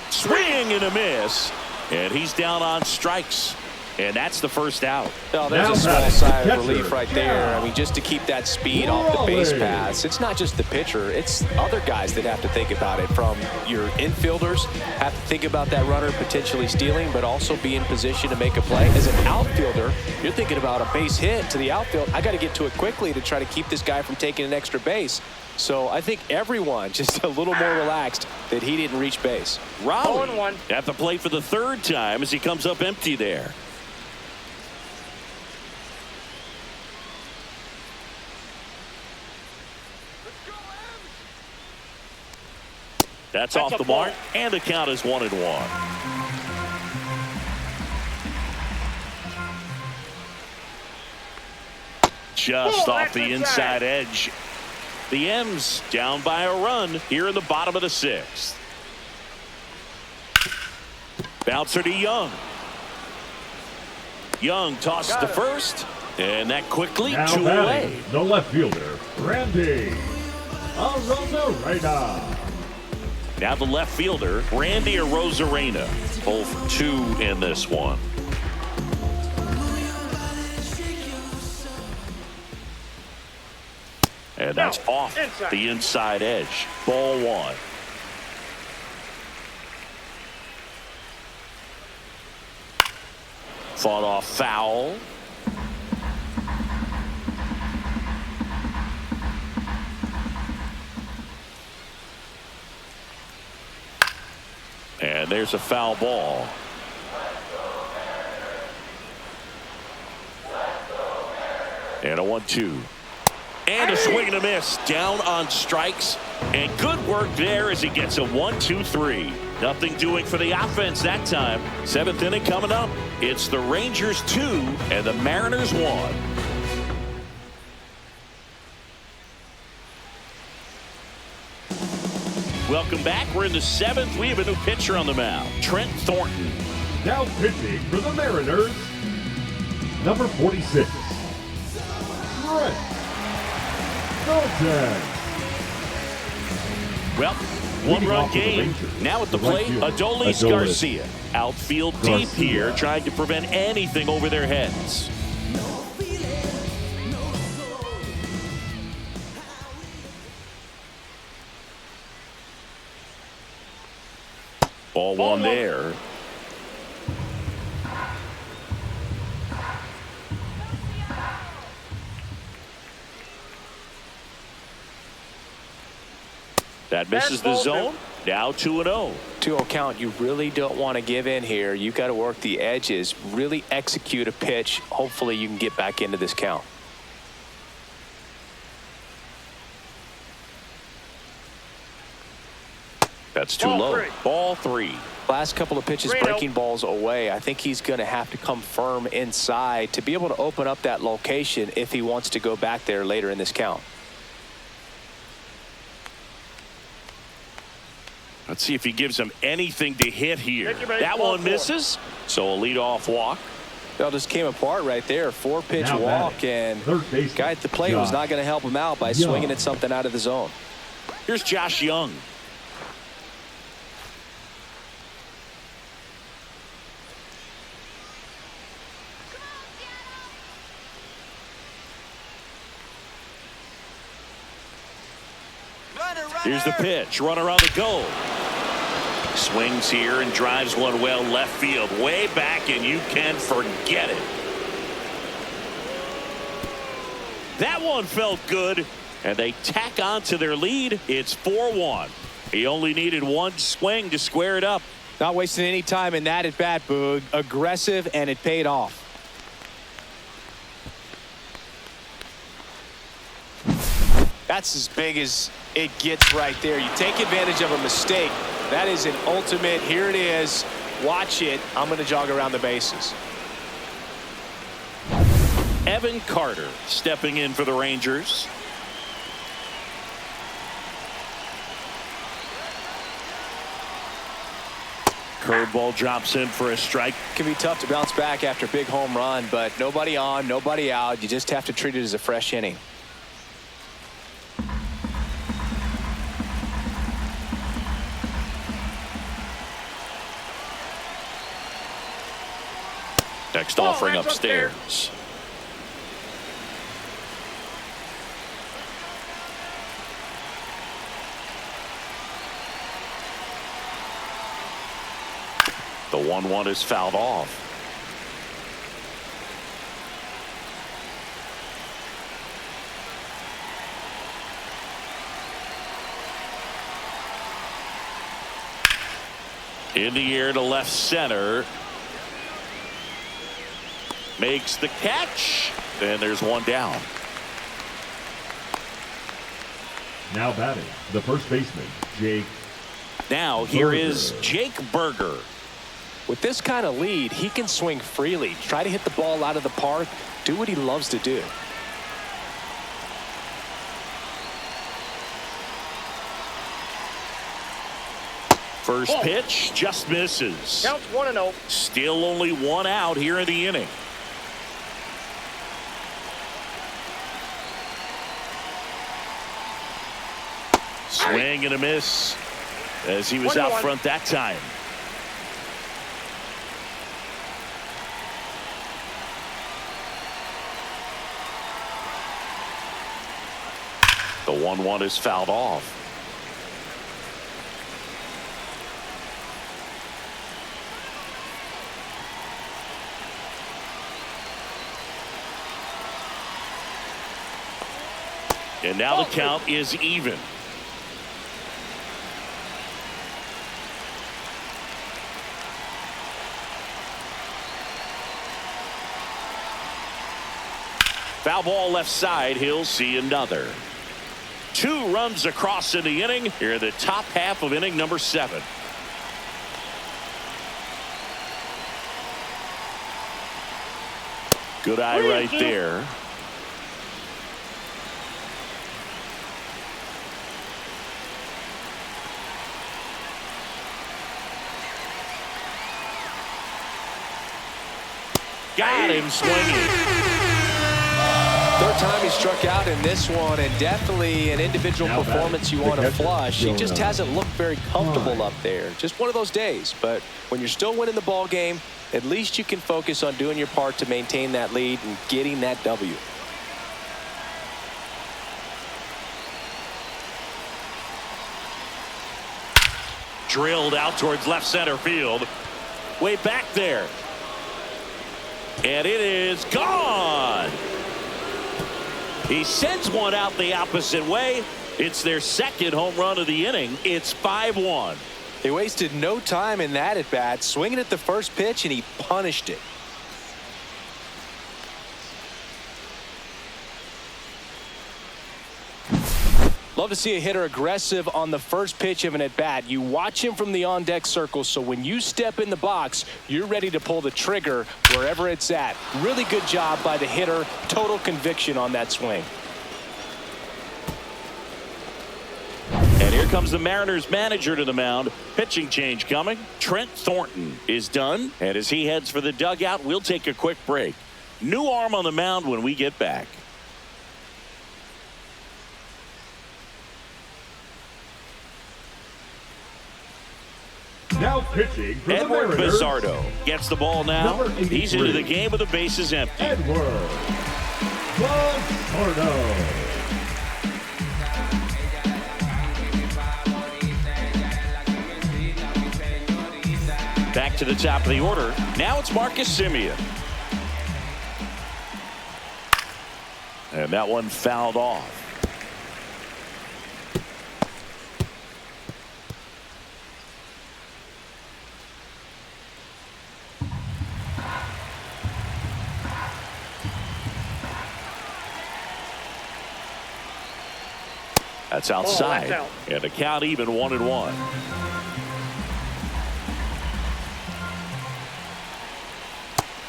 Swing and a miss. And he's down on strikes. And that's the first out. Oh, there's a small sigh of relief right there. I mean, just to keep that speed off the base paths. It's not just the pitcher. It's other guys that have to think about it. From your infielders, have to think about that runner potentially stealing, but also be in position to make a play. As an outfielder, you're thinking about a base hit to the outfield. I got to get to it quickly to try to keep this guy from taking an extra base. So I think everyone just a little more relaxed that he didn't reach base. Rowley at the plate for the 3rd time as he comes up empty there. That's off the mark, and the count is 1-1. Just off the inside edge. The M's down by a run here in the bottom of the 6th. Bouncer to Young. Young tosses to first, and that quickly Now 2 away. The left fielder, Randy Arozarena. Now the left fielder, Randy Arozarena, 0 for 2 in this one. And that's off the inside edge. Ball 1. Fought off foul. And there's a foul ball. And a 1-2. And a swing and a miss. Down on strikes. And good work there as he gets a 1-2-3. Nothing doing for the offense that time. 7th inning coming up. It's the Rangers 2 and the Mariners 1. Welcome back. We're in the 7th. We have a new pitcher on the mound, Trent Thornton. Now pitching for the Mariners, number 46, Trent Thornton. Well, one-run game. Now at the plate, Adolis Garcia. Outfield deep here, trying to prevent anything over their heads. Ball 1 there. That misses the zone. Now 2-0. 2-0 count. You really don't want to give in here. You've got to work the edges, really execute a pitch. Hopefully you can get back into this count. That's too low. Ball 3. Last couple of pitches breaking balls away. I think he's going to have to come firm inside to be able to open up that location if he wants to go back there later in this count. Let's see if he gives him anything to hit here. That one misses. So a leadoff walk. Well, just came apart right there. 4-pitch walk, and guy at the plate was not going to help him out by swinging at something out of the zone. Here's Josh Young. Here's the pitch. Runner on the go. Swings here and drives one well left field. Way back, and you can forget it. That one felt good, and they tack on to their lead. It's 4-1. He only needed one swing to square it up. Not wasting any time in that at bat, Boog. Aggressive, and it paid off. That's as big as it gets right there. You take advantage of a mistake. That is an ultimate. Here it is. Watch it. I'm going to jog around the bases. Evan Carter stepping in for the Rangers. Curveball drops in for a strike. Can be tough to bounce back after a big home run, but nobody on, nobody out. You just have to treat it as a fresh inning. Next offering upstairs. The 1-1 is fouled off. In the air to left center. Makes the catch. And there's one down. Now batting, the first baseman, Jake. Now here is Jake Berger. With this kind of lead, he can swing freely, try to hit the ball out of the park, do what he loves to do. First pitch just misses. Counts 1-0. Still only one out here in the inning. Swing and a miss. as he was out front that time. The 1-1 is fouled off. And now the count is even. Foul ball left side. He'll see another. 2 runs across in the inning. Here in the top half of inning number 7. Good eye right there. Got him swinging. Third time he struck out in this one, and definitely an individual performance you want to flush. He just hasn't looked very comfortable up there. Just one of those days. But when you're still winning the ball game, at least you can focus on doing your part to maintain that lead and getting that W. Drilled out towards left center field. Way back there. And it is gone. He sends one out the opposite way. It's their second home run of the inning. It's 5-1. They wasted no time in that at bat, swinging at the first pitch, and he punished it. Love to see a hitter aggressive on the first pitch of an at-bat. You watch him from the on-deck circle, so when you step in the box, you're ready to pull the trigger wherever it's at. Really good job by the hitter. Total conviction on that swing. And here comes the Mariners manager to the mound. Pitching change coming. Trent Thornton is done. And as he heads for the dugout, we'll take a quick break. New arm on the mound when we get back. Now pitching for Edward the Mariners, Bizzardo gets the ball now. He's into the game with the bases empty. Edward Bizzardo. Back to the top of the order. Now it's Marcus Semien. And that one fouled off. That's outside. And the count even 1-1.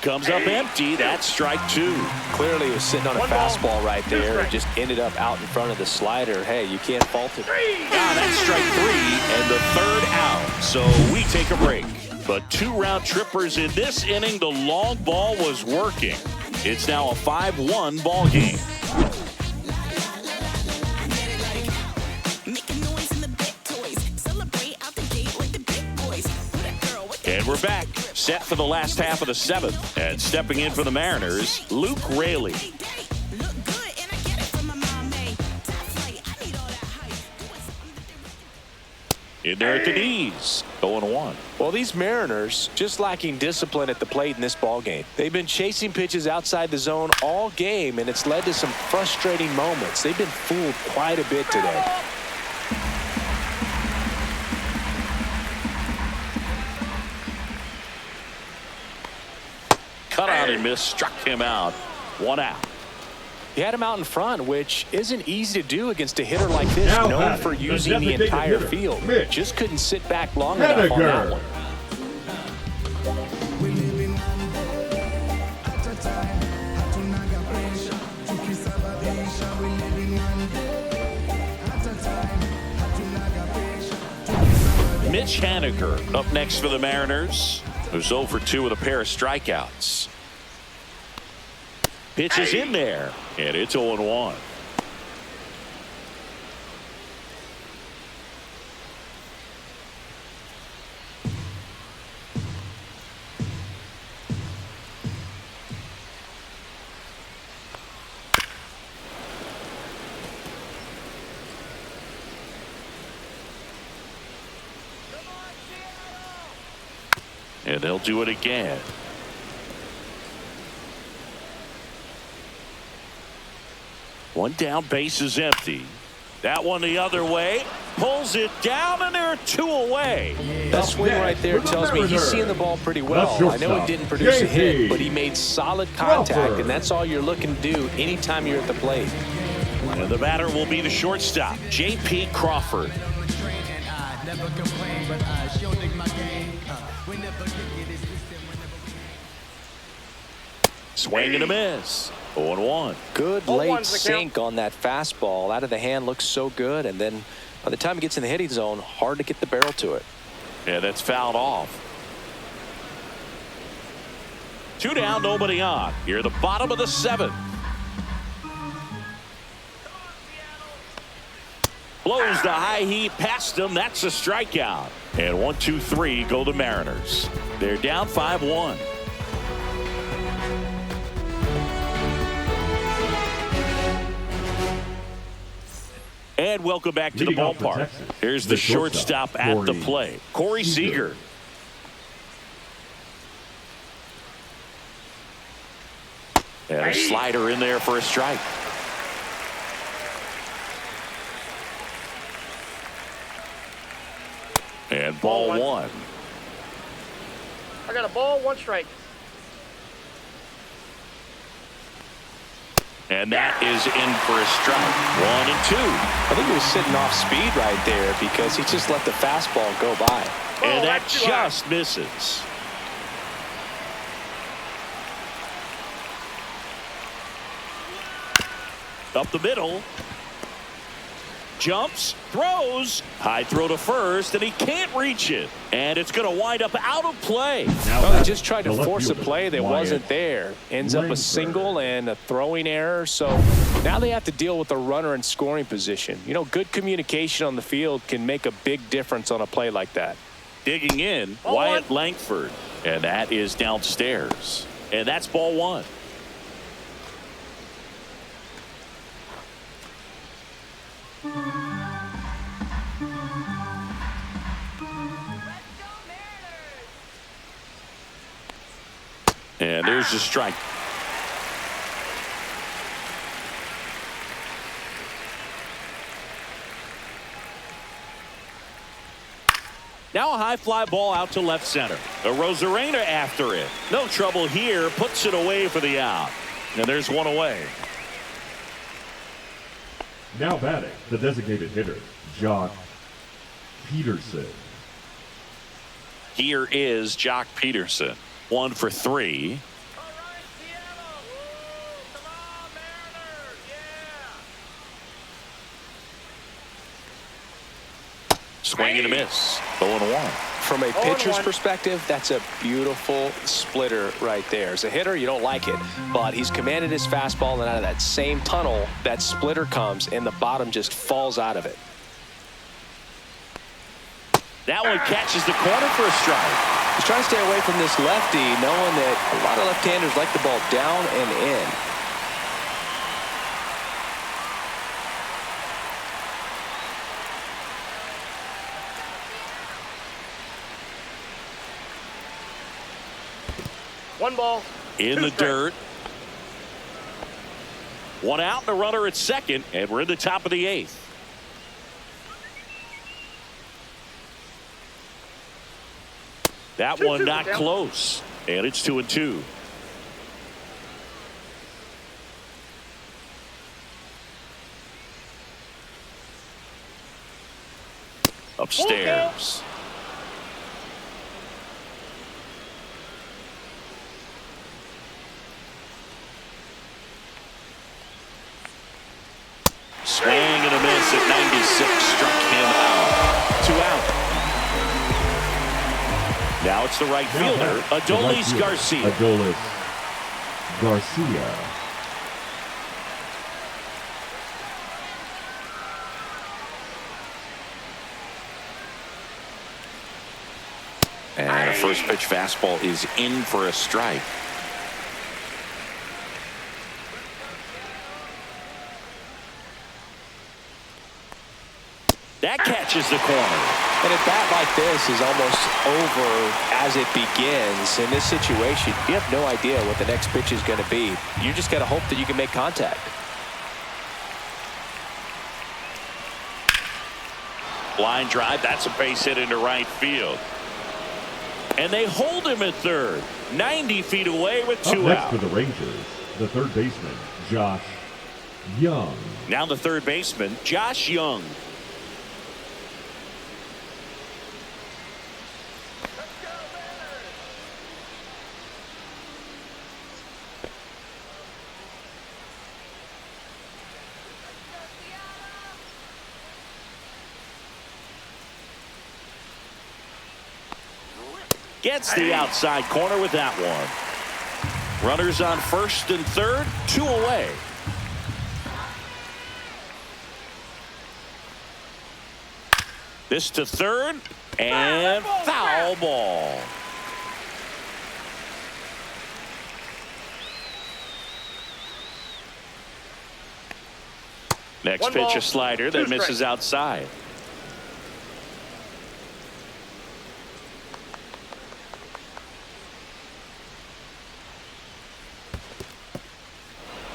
Comes up empty. That's strike 2. Clearly he was sitting on a fastball right there and just ended up out in front of the slider. Hey, you can't fault it. That's strike 3 and the third out. So we take a break. But 2 round trippers in this inning. The long ball was working. It's now a 5-1 ball game. And we're back, set for the last half of the 7th. And stepping in for the Mariners, Luke Raley. In there at the knees, 0-1. Well, these Mariners just lacking discipline at the plate in this ball game. They've been chasing pitches outside the zone all game, and it's led to some frustrating moments. They've been fooled quite a bit today. Cut out and missed, struck him out. 1 out. He had him out in front, which isn't easy to do against a hitter like this, known for using the entire field. Just couldn't sit back long enough on that one. Mitch Haniger up next for the Mariners, who's 0 for 2 with a pair of strikeouts. Pitch is in there, and it's 0-1. And they'll do it again. One down, base is empty. That one the other way. Pulls it down, and there are 2 away. That swing right there tells me he's seeing the ball pretty well. I know he didn't produce a hit, but he made solid contact, and that's all you're looking to do anytime you're at the plate. And the batter will be the shortstop, J.P. Crawford. Swing and a miss. 0-1. Good late sink on that fastball. Out of the hand looks so good, and then by the time it gets in the hitting zone, hard to get the barrel to it. Yeah, that's fouled off. 2 down, nobody on. Here at the bottom of the 7th. Blows the high heat past him. That's a strikeout. And 1, 2, 3 go the Mariners. They're down 5-1. And welcome back to the ballpark. Here's the shortstop at the plate, Corey Seager. And a slider in there for a strike. And ball 1. I got a ball, 1 strike. And that is in for a strike. 1 and 2. I think he was sitting off speed right there because he just let the fastball go by. And that just misses. Up the middle. Jumps, throws, high throw to first, and he can't reach it. And it's going to wind up out of play. Well, they just tried to force a play that wasn't there. Ends up a single and a throwing error. So now they have to deal with a runner in scoring position. You know, good communication on the field can make a big difference on a play like that. Digging in, Wyatt Langford. And that is downstairs. And that's ball 1. And there's the strike. Now a high fly ball out to left center. A Rosarena after it. No trouble here. Puts it away for the out. And there's 1 away. Now batting, the designated hitter, Jock Peterson. Here is Jock Peterson. 1 for 3. Swing and a miss. 0-1. From a pitcher's perspective, that's a beautiful splitter right there. As a hitter, you don't like it, but he's commanded his fastball, and out of that same tunnel, that splitter comes, and the bottom just falls out of it. That one catches the corner for a strike. He's trying to stay away from this lefty, knowing that a lot of left-handers like the ball down and in. One ball. In the dirt. 1 out and a runner at second, and we're in the top of the 8th. That one not close, and it's 2-2. Upstairs. Swing and a miss at 96. Struck him out. 2 out. Now it's the right fielder, Adolis Garcia. Adolis Garcia. And a first pitch fastball is in for a strike. That catches the corner. And a bat like this is almost over as it begins. In this situation, you have no idea what the next pitch is going to be. You just got to hope that you can make contact. Line drive. That's a base hit into right field. And they hold him at third. 90 feet away with two out. Next for the Rangers, the third baseman, Josh Young. Now the third baseman, Josh Young. Gets the outside corner with that one. Runners on first and third, 2 away. This to third, and foul ball. Next pitch, a slider that misses outside.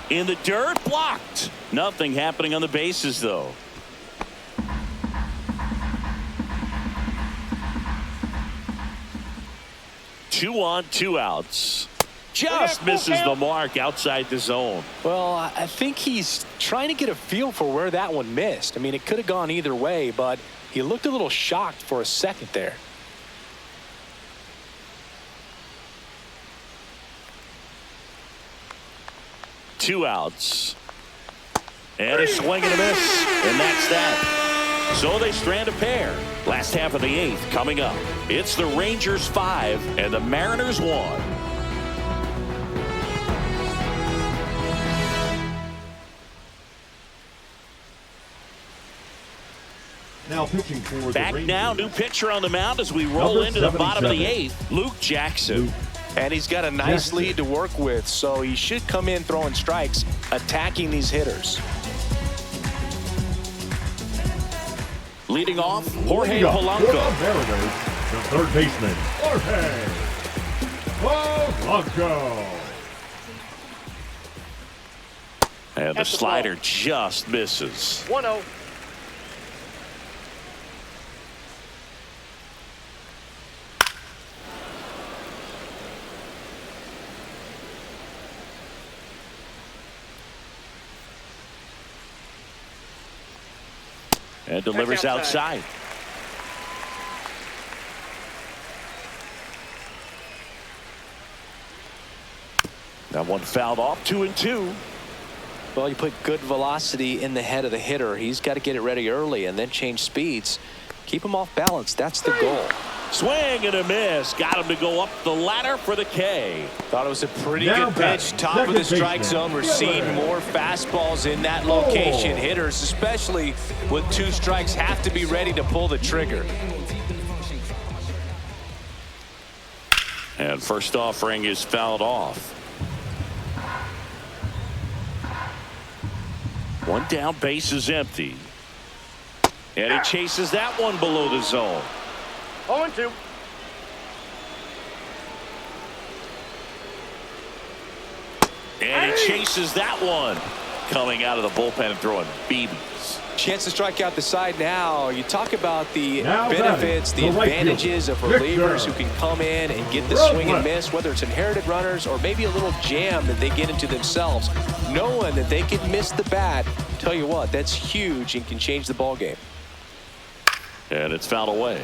In the dirt, blocked. Nothing happening on the bases, though. Two on, 2 outs. Just misses the mark outside the zone. Well, I think he's trying to get a feel for where that one missed. I mean, it could have gone either way, but he looked a little shocked for a second there. Two outs. And a swing and a miss. And that's that. So they strand a pair. Last half of the 8th coming up. It's the Rangers 5 and the Mariners 1. Now pitching for the Back Rangers. now, new pitcher on the mound as we roll into the bottom of the 8th. Luke Jackson. And he's got a nice lead to work with, so he should come in throwing strikes, attacking these hitters. Leading off, Jorge Polanco. For the Mariners, the third baseman, Jorge Polanco. And the slider just misses. 1-0. And delivers outside. That one fouled off, 2-2. Well, you put good velocity in the head of the hitter. He's got to get it ready early and then change speeds. Keep him off balance. That's the goal. Swing and a miss. Got him to go up the ladder for the K. Thought it was a pretty good pitch. Top of the strike zone. We're seeing more fastballs in that location. Hitters, especially with 2 strikes, have to be ready to pull the trigger. And first offering is fouled off. One down, base is empty. And he chases that one below the zone. 0-2. And he chases that one. Coming out of the bullpen and throwing BBs. Chance to strike out the side now. You talk about the Now benefits, the batting, the right advantages of fielder, relievers Victor. who can come in and get the swing and miss, whether it's inherited runners or maybe a little jam that they get into themselves. Knowing that they can miss the bat, tell you what, that's huge and can change the ball game. And it's fouled away.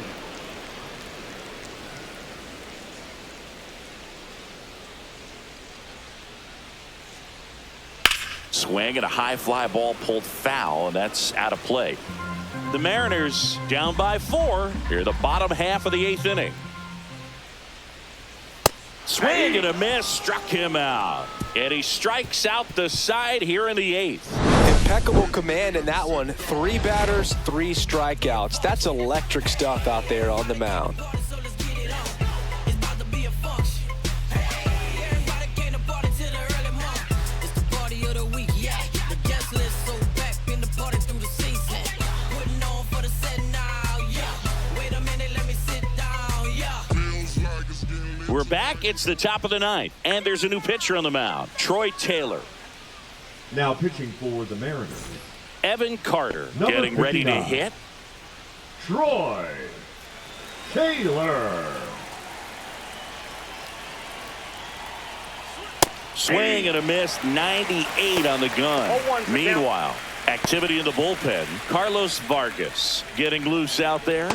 Swing and a high fly ball pulled foul, and that's out of play. The Mariners down by 4 here, the bottom half of the 8th inning. Swing and a miss, struck him out, and he strikes out the side here in the 8th. Impeccable command in that one. 3 batters, 3 strikeouts. That's electric stuff out there on the mound. Let's so back in the party through the season. Putting on for the setting. We're back. It's the top of the ninth, and there's a new pitcher on the mound, Troy Taylor. Now pitching for the Mariners, Evan Carter Number getting ready to 59. hit. Troy Taylor. Swing and a miss, 98 on the gun. 0-1 for Meanwhile, activity in the bullpen. Carlos Vargas getting loose out there.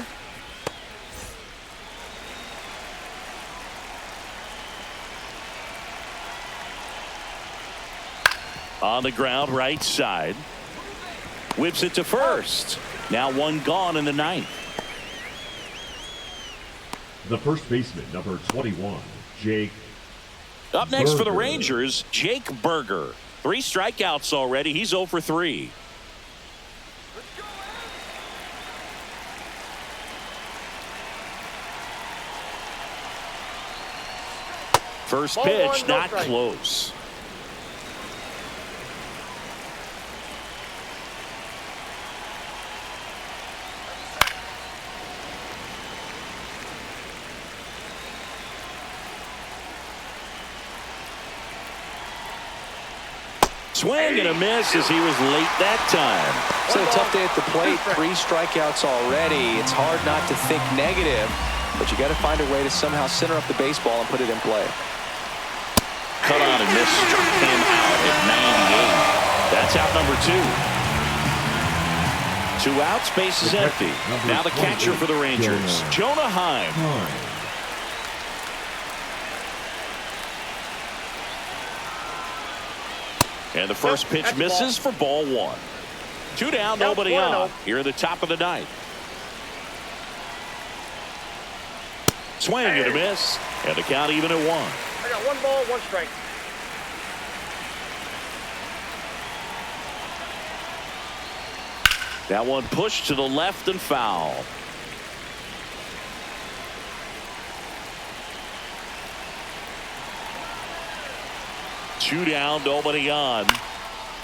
On the ground, right side. Whips it to first. Now one gone in the ninth. The first baseman, number 21, Jake. Up next for the Berger. Rangers, Jake Berger. 3 strikeouts already. He's 0 for 3. First Ball pitch, one, no not strike. close. Swing and a miss as he was late that time. It's a tough day at the plate. 3 strikeouts already. It's hard not to think negative, but you got to find a way to somehow center up the baseball and put it in play. Cut on and miss, struck him out at 98. That's out number 2. 2 outs, base is empty. Now the catcher for the Rangers, Jonah Heim. And the first pitch that's misses for ball 1. 2 down, nobody one, on. no. Here at the top of the ninth. Swing and a miss, and the count even at 1. I got 1 ball, 1 strike. That one pushed to the left and foul. Two down, nobody on.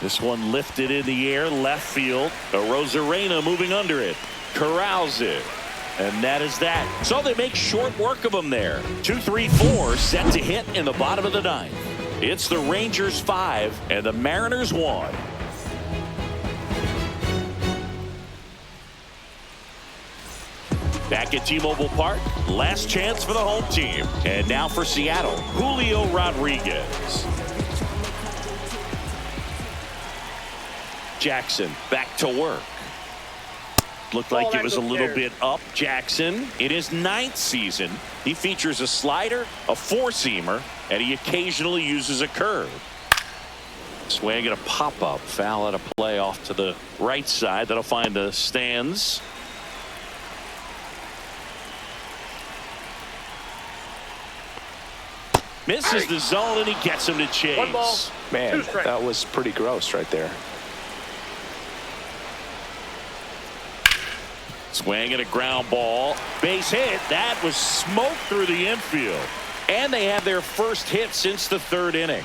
This one lifted in the air, left field. Rosarena moving under it. Corrals it. And that is that. So they make short work of him there. 2-3-4 set to hit in the bottom of the ninth. It's the Rangers 5 and the Mariners 1. Back at T-Mobile Park, last chance for the home team. And now for Seattle, Julio Rodriguez. Jackson back to work. Looked like it was a little bit up Jackson. In his 9th season, he features a slider, a 4-seamer, and he occasionally uses a curve. Swing and a pop-up. Foul out of play off to the right side. That'll find the stands. Misses the zone, and he gets him to chase. 1 ball, Man, 2 strikes. that was pretty gross right there. Swing and a ground ball. Base hit. That was smoked through the infield. And they have their first hit since the 3rd inning.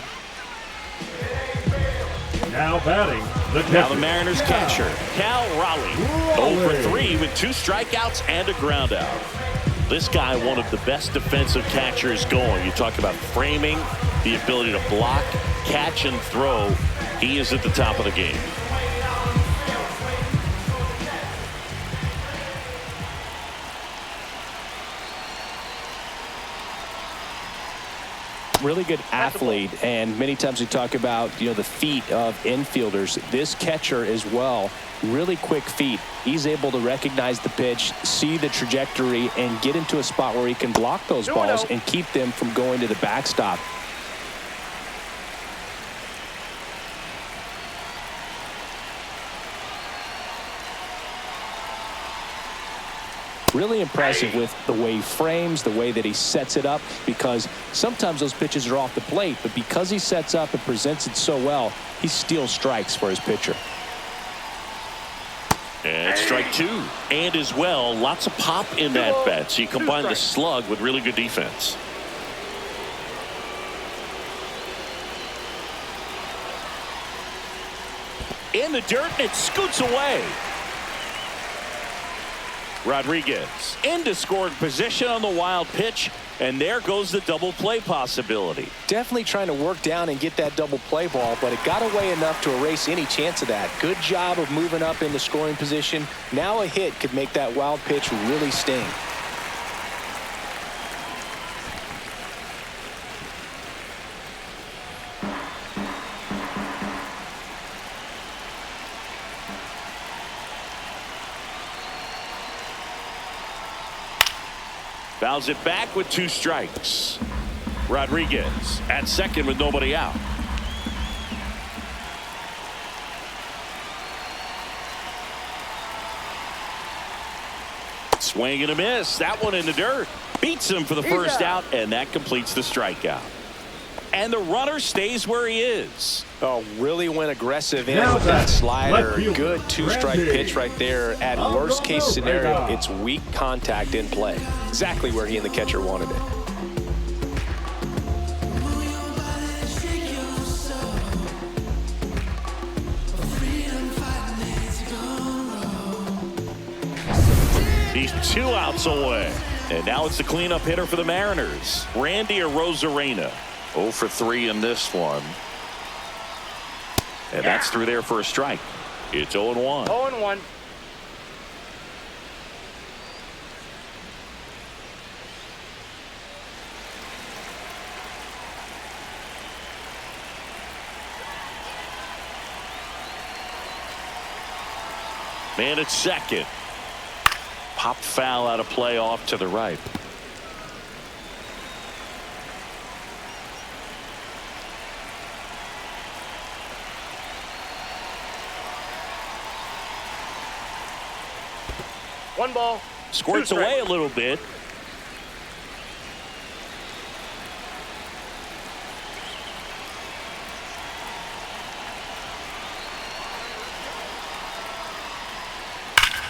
Now batting, the Now catcher, the Mariners catcher, Cal Raleigh. 0 for 3 with 2 strikeouts and a ground out. This guy, one of the best defensive catchers going. You talk about framing, the ability to block, catch, and throw. He is at the top of the game. Really good athlete, and many times we talk about, the feet of infielders. This catcher as well, really quick feet. He's able to recognize the pitch, see the trajectory, and get into a spot where he can block those balls and keep them from going to the backstop. Really impressive with the way he frames, the way that he sets it up, because sometimes those pitches are off the plate, but because he sets up and presents it so well, he steals strikes for his pitcher. And strike 2. And as well, lots of pop in that bat. So you combine the slug with really good defense. In the dirt, and it scoots away. Rodriguez into scoring position on the wild pitch. And there goes the double play possibility. Definitely trying to work down and get that double play ball, but it got away enough to erase any chance of that. Good job of moving up into scoring position. Now a hit could make that wild pitch really sting. Fouls it back with 2 strikes. Rodriguez at second with nobody out. Swing and a miss. That one in the dirt. Beats him for the first out, and that completes the strikeout. And the runner stays where he is. Oh, really went aggressive in with that slider. Good 2-strike pitch right there. At worst case scenario, it's weak contact in play. Exactly where he and the catcher wanted it. He's 2 outs away. And now it's the cleanup hitter for the Mariners, Randy Arozarena. 0 for 3 in this one. And that's through there for a strike. It's 0-1. 0-1. Man at second. Popped foul out of play off to the right. One ball. Squirts away a little bit.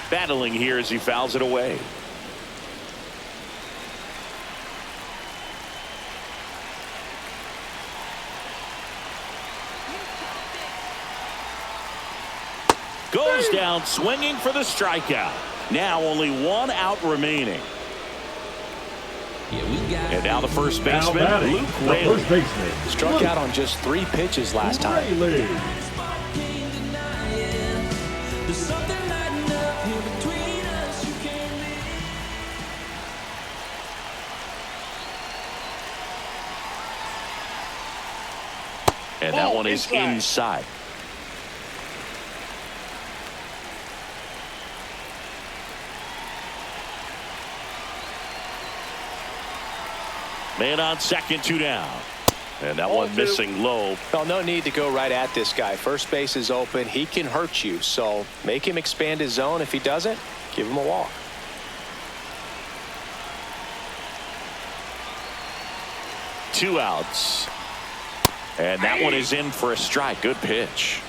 Battling here as he fouls it away. Goes down swinging for the strikeout. Now only 1 out remaining. And now the first baseman, Luke Raley. Struck out on just 3 pitches last time. And that one is inside. Man on second, 2 down. And that one missing low. Well, no need to go right at this guy. First base is open. He can hurt you. So make him expand his zone. If he doesn't, give him a walk. Two outs. And that one is in for a strike. Good pitch.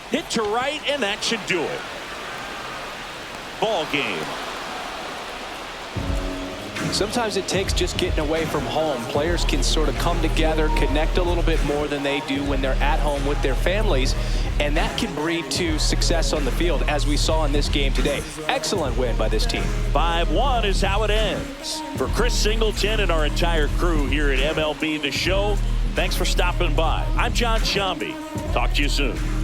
Hit to right, and that should do it. Ball game. Sometimes it takes just getting away from home. Players can sort of come together, connect a little bit more than they do when they're at home with their families, and that can breed to success on the field, as we saw in this game today. Excellent win by this team. 5-1 is how it ends. For Chris Singleton and our entire crew here at MLB The Show, thanks for stopping by. I'm John Shambi. Talk to you soon.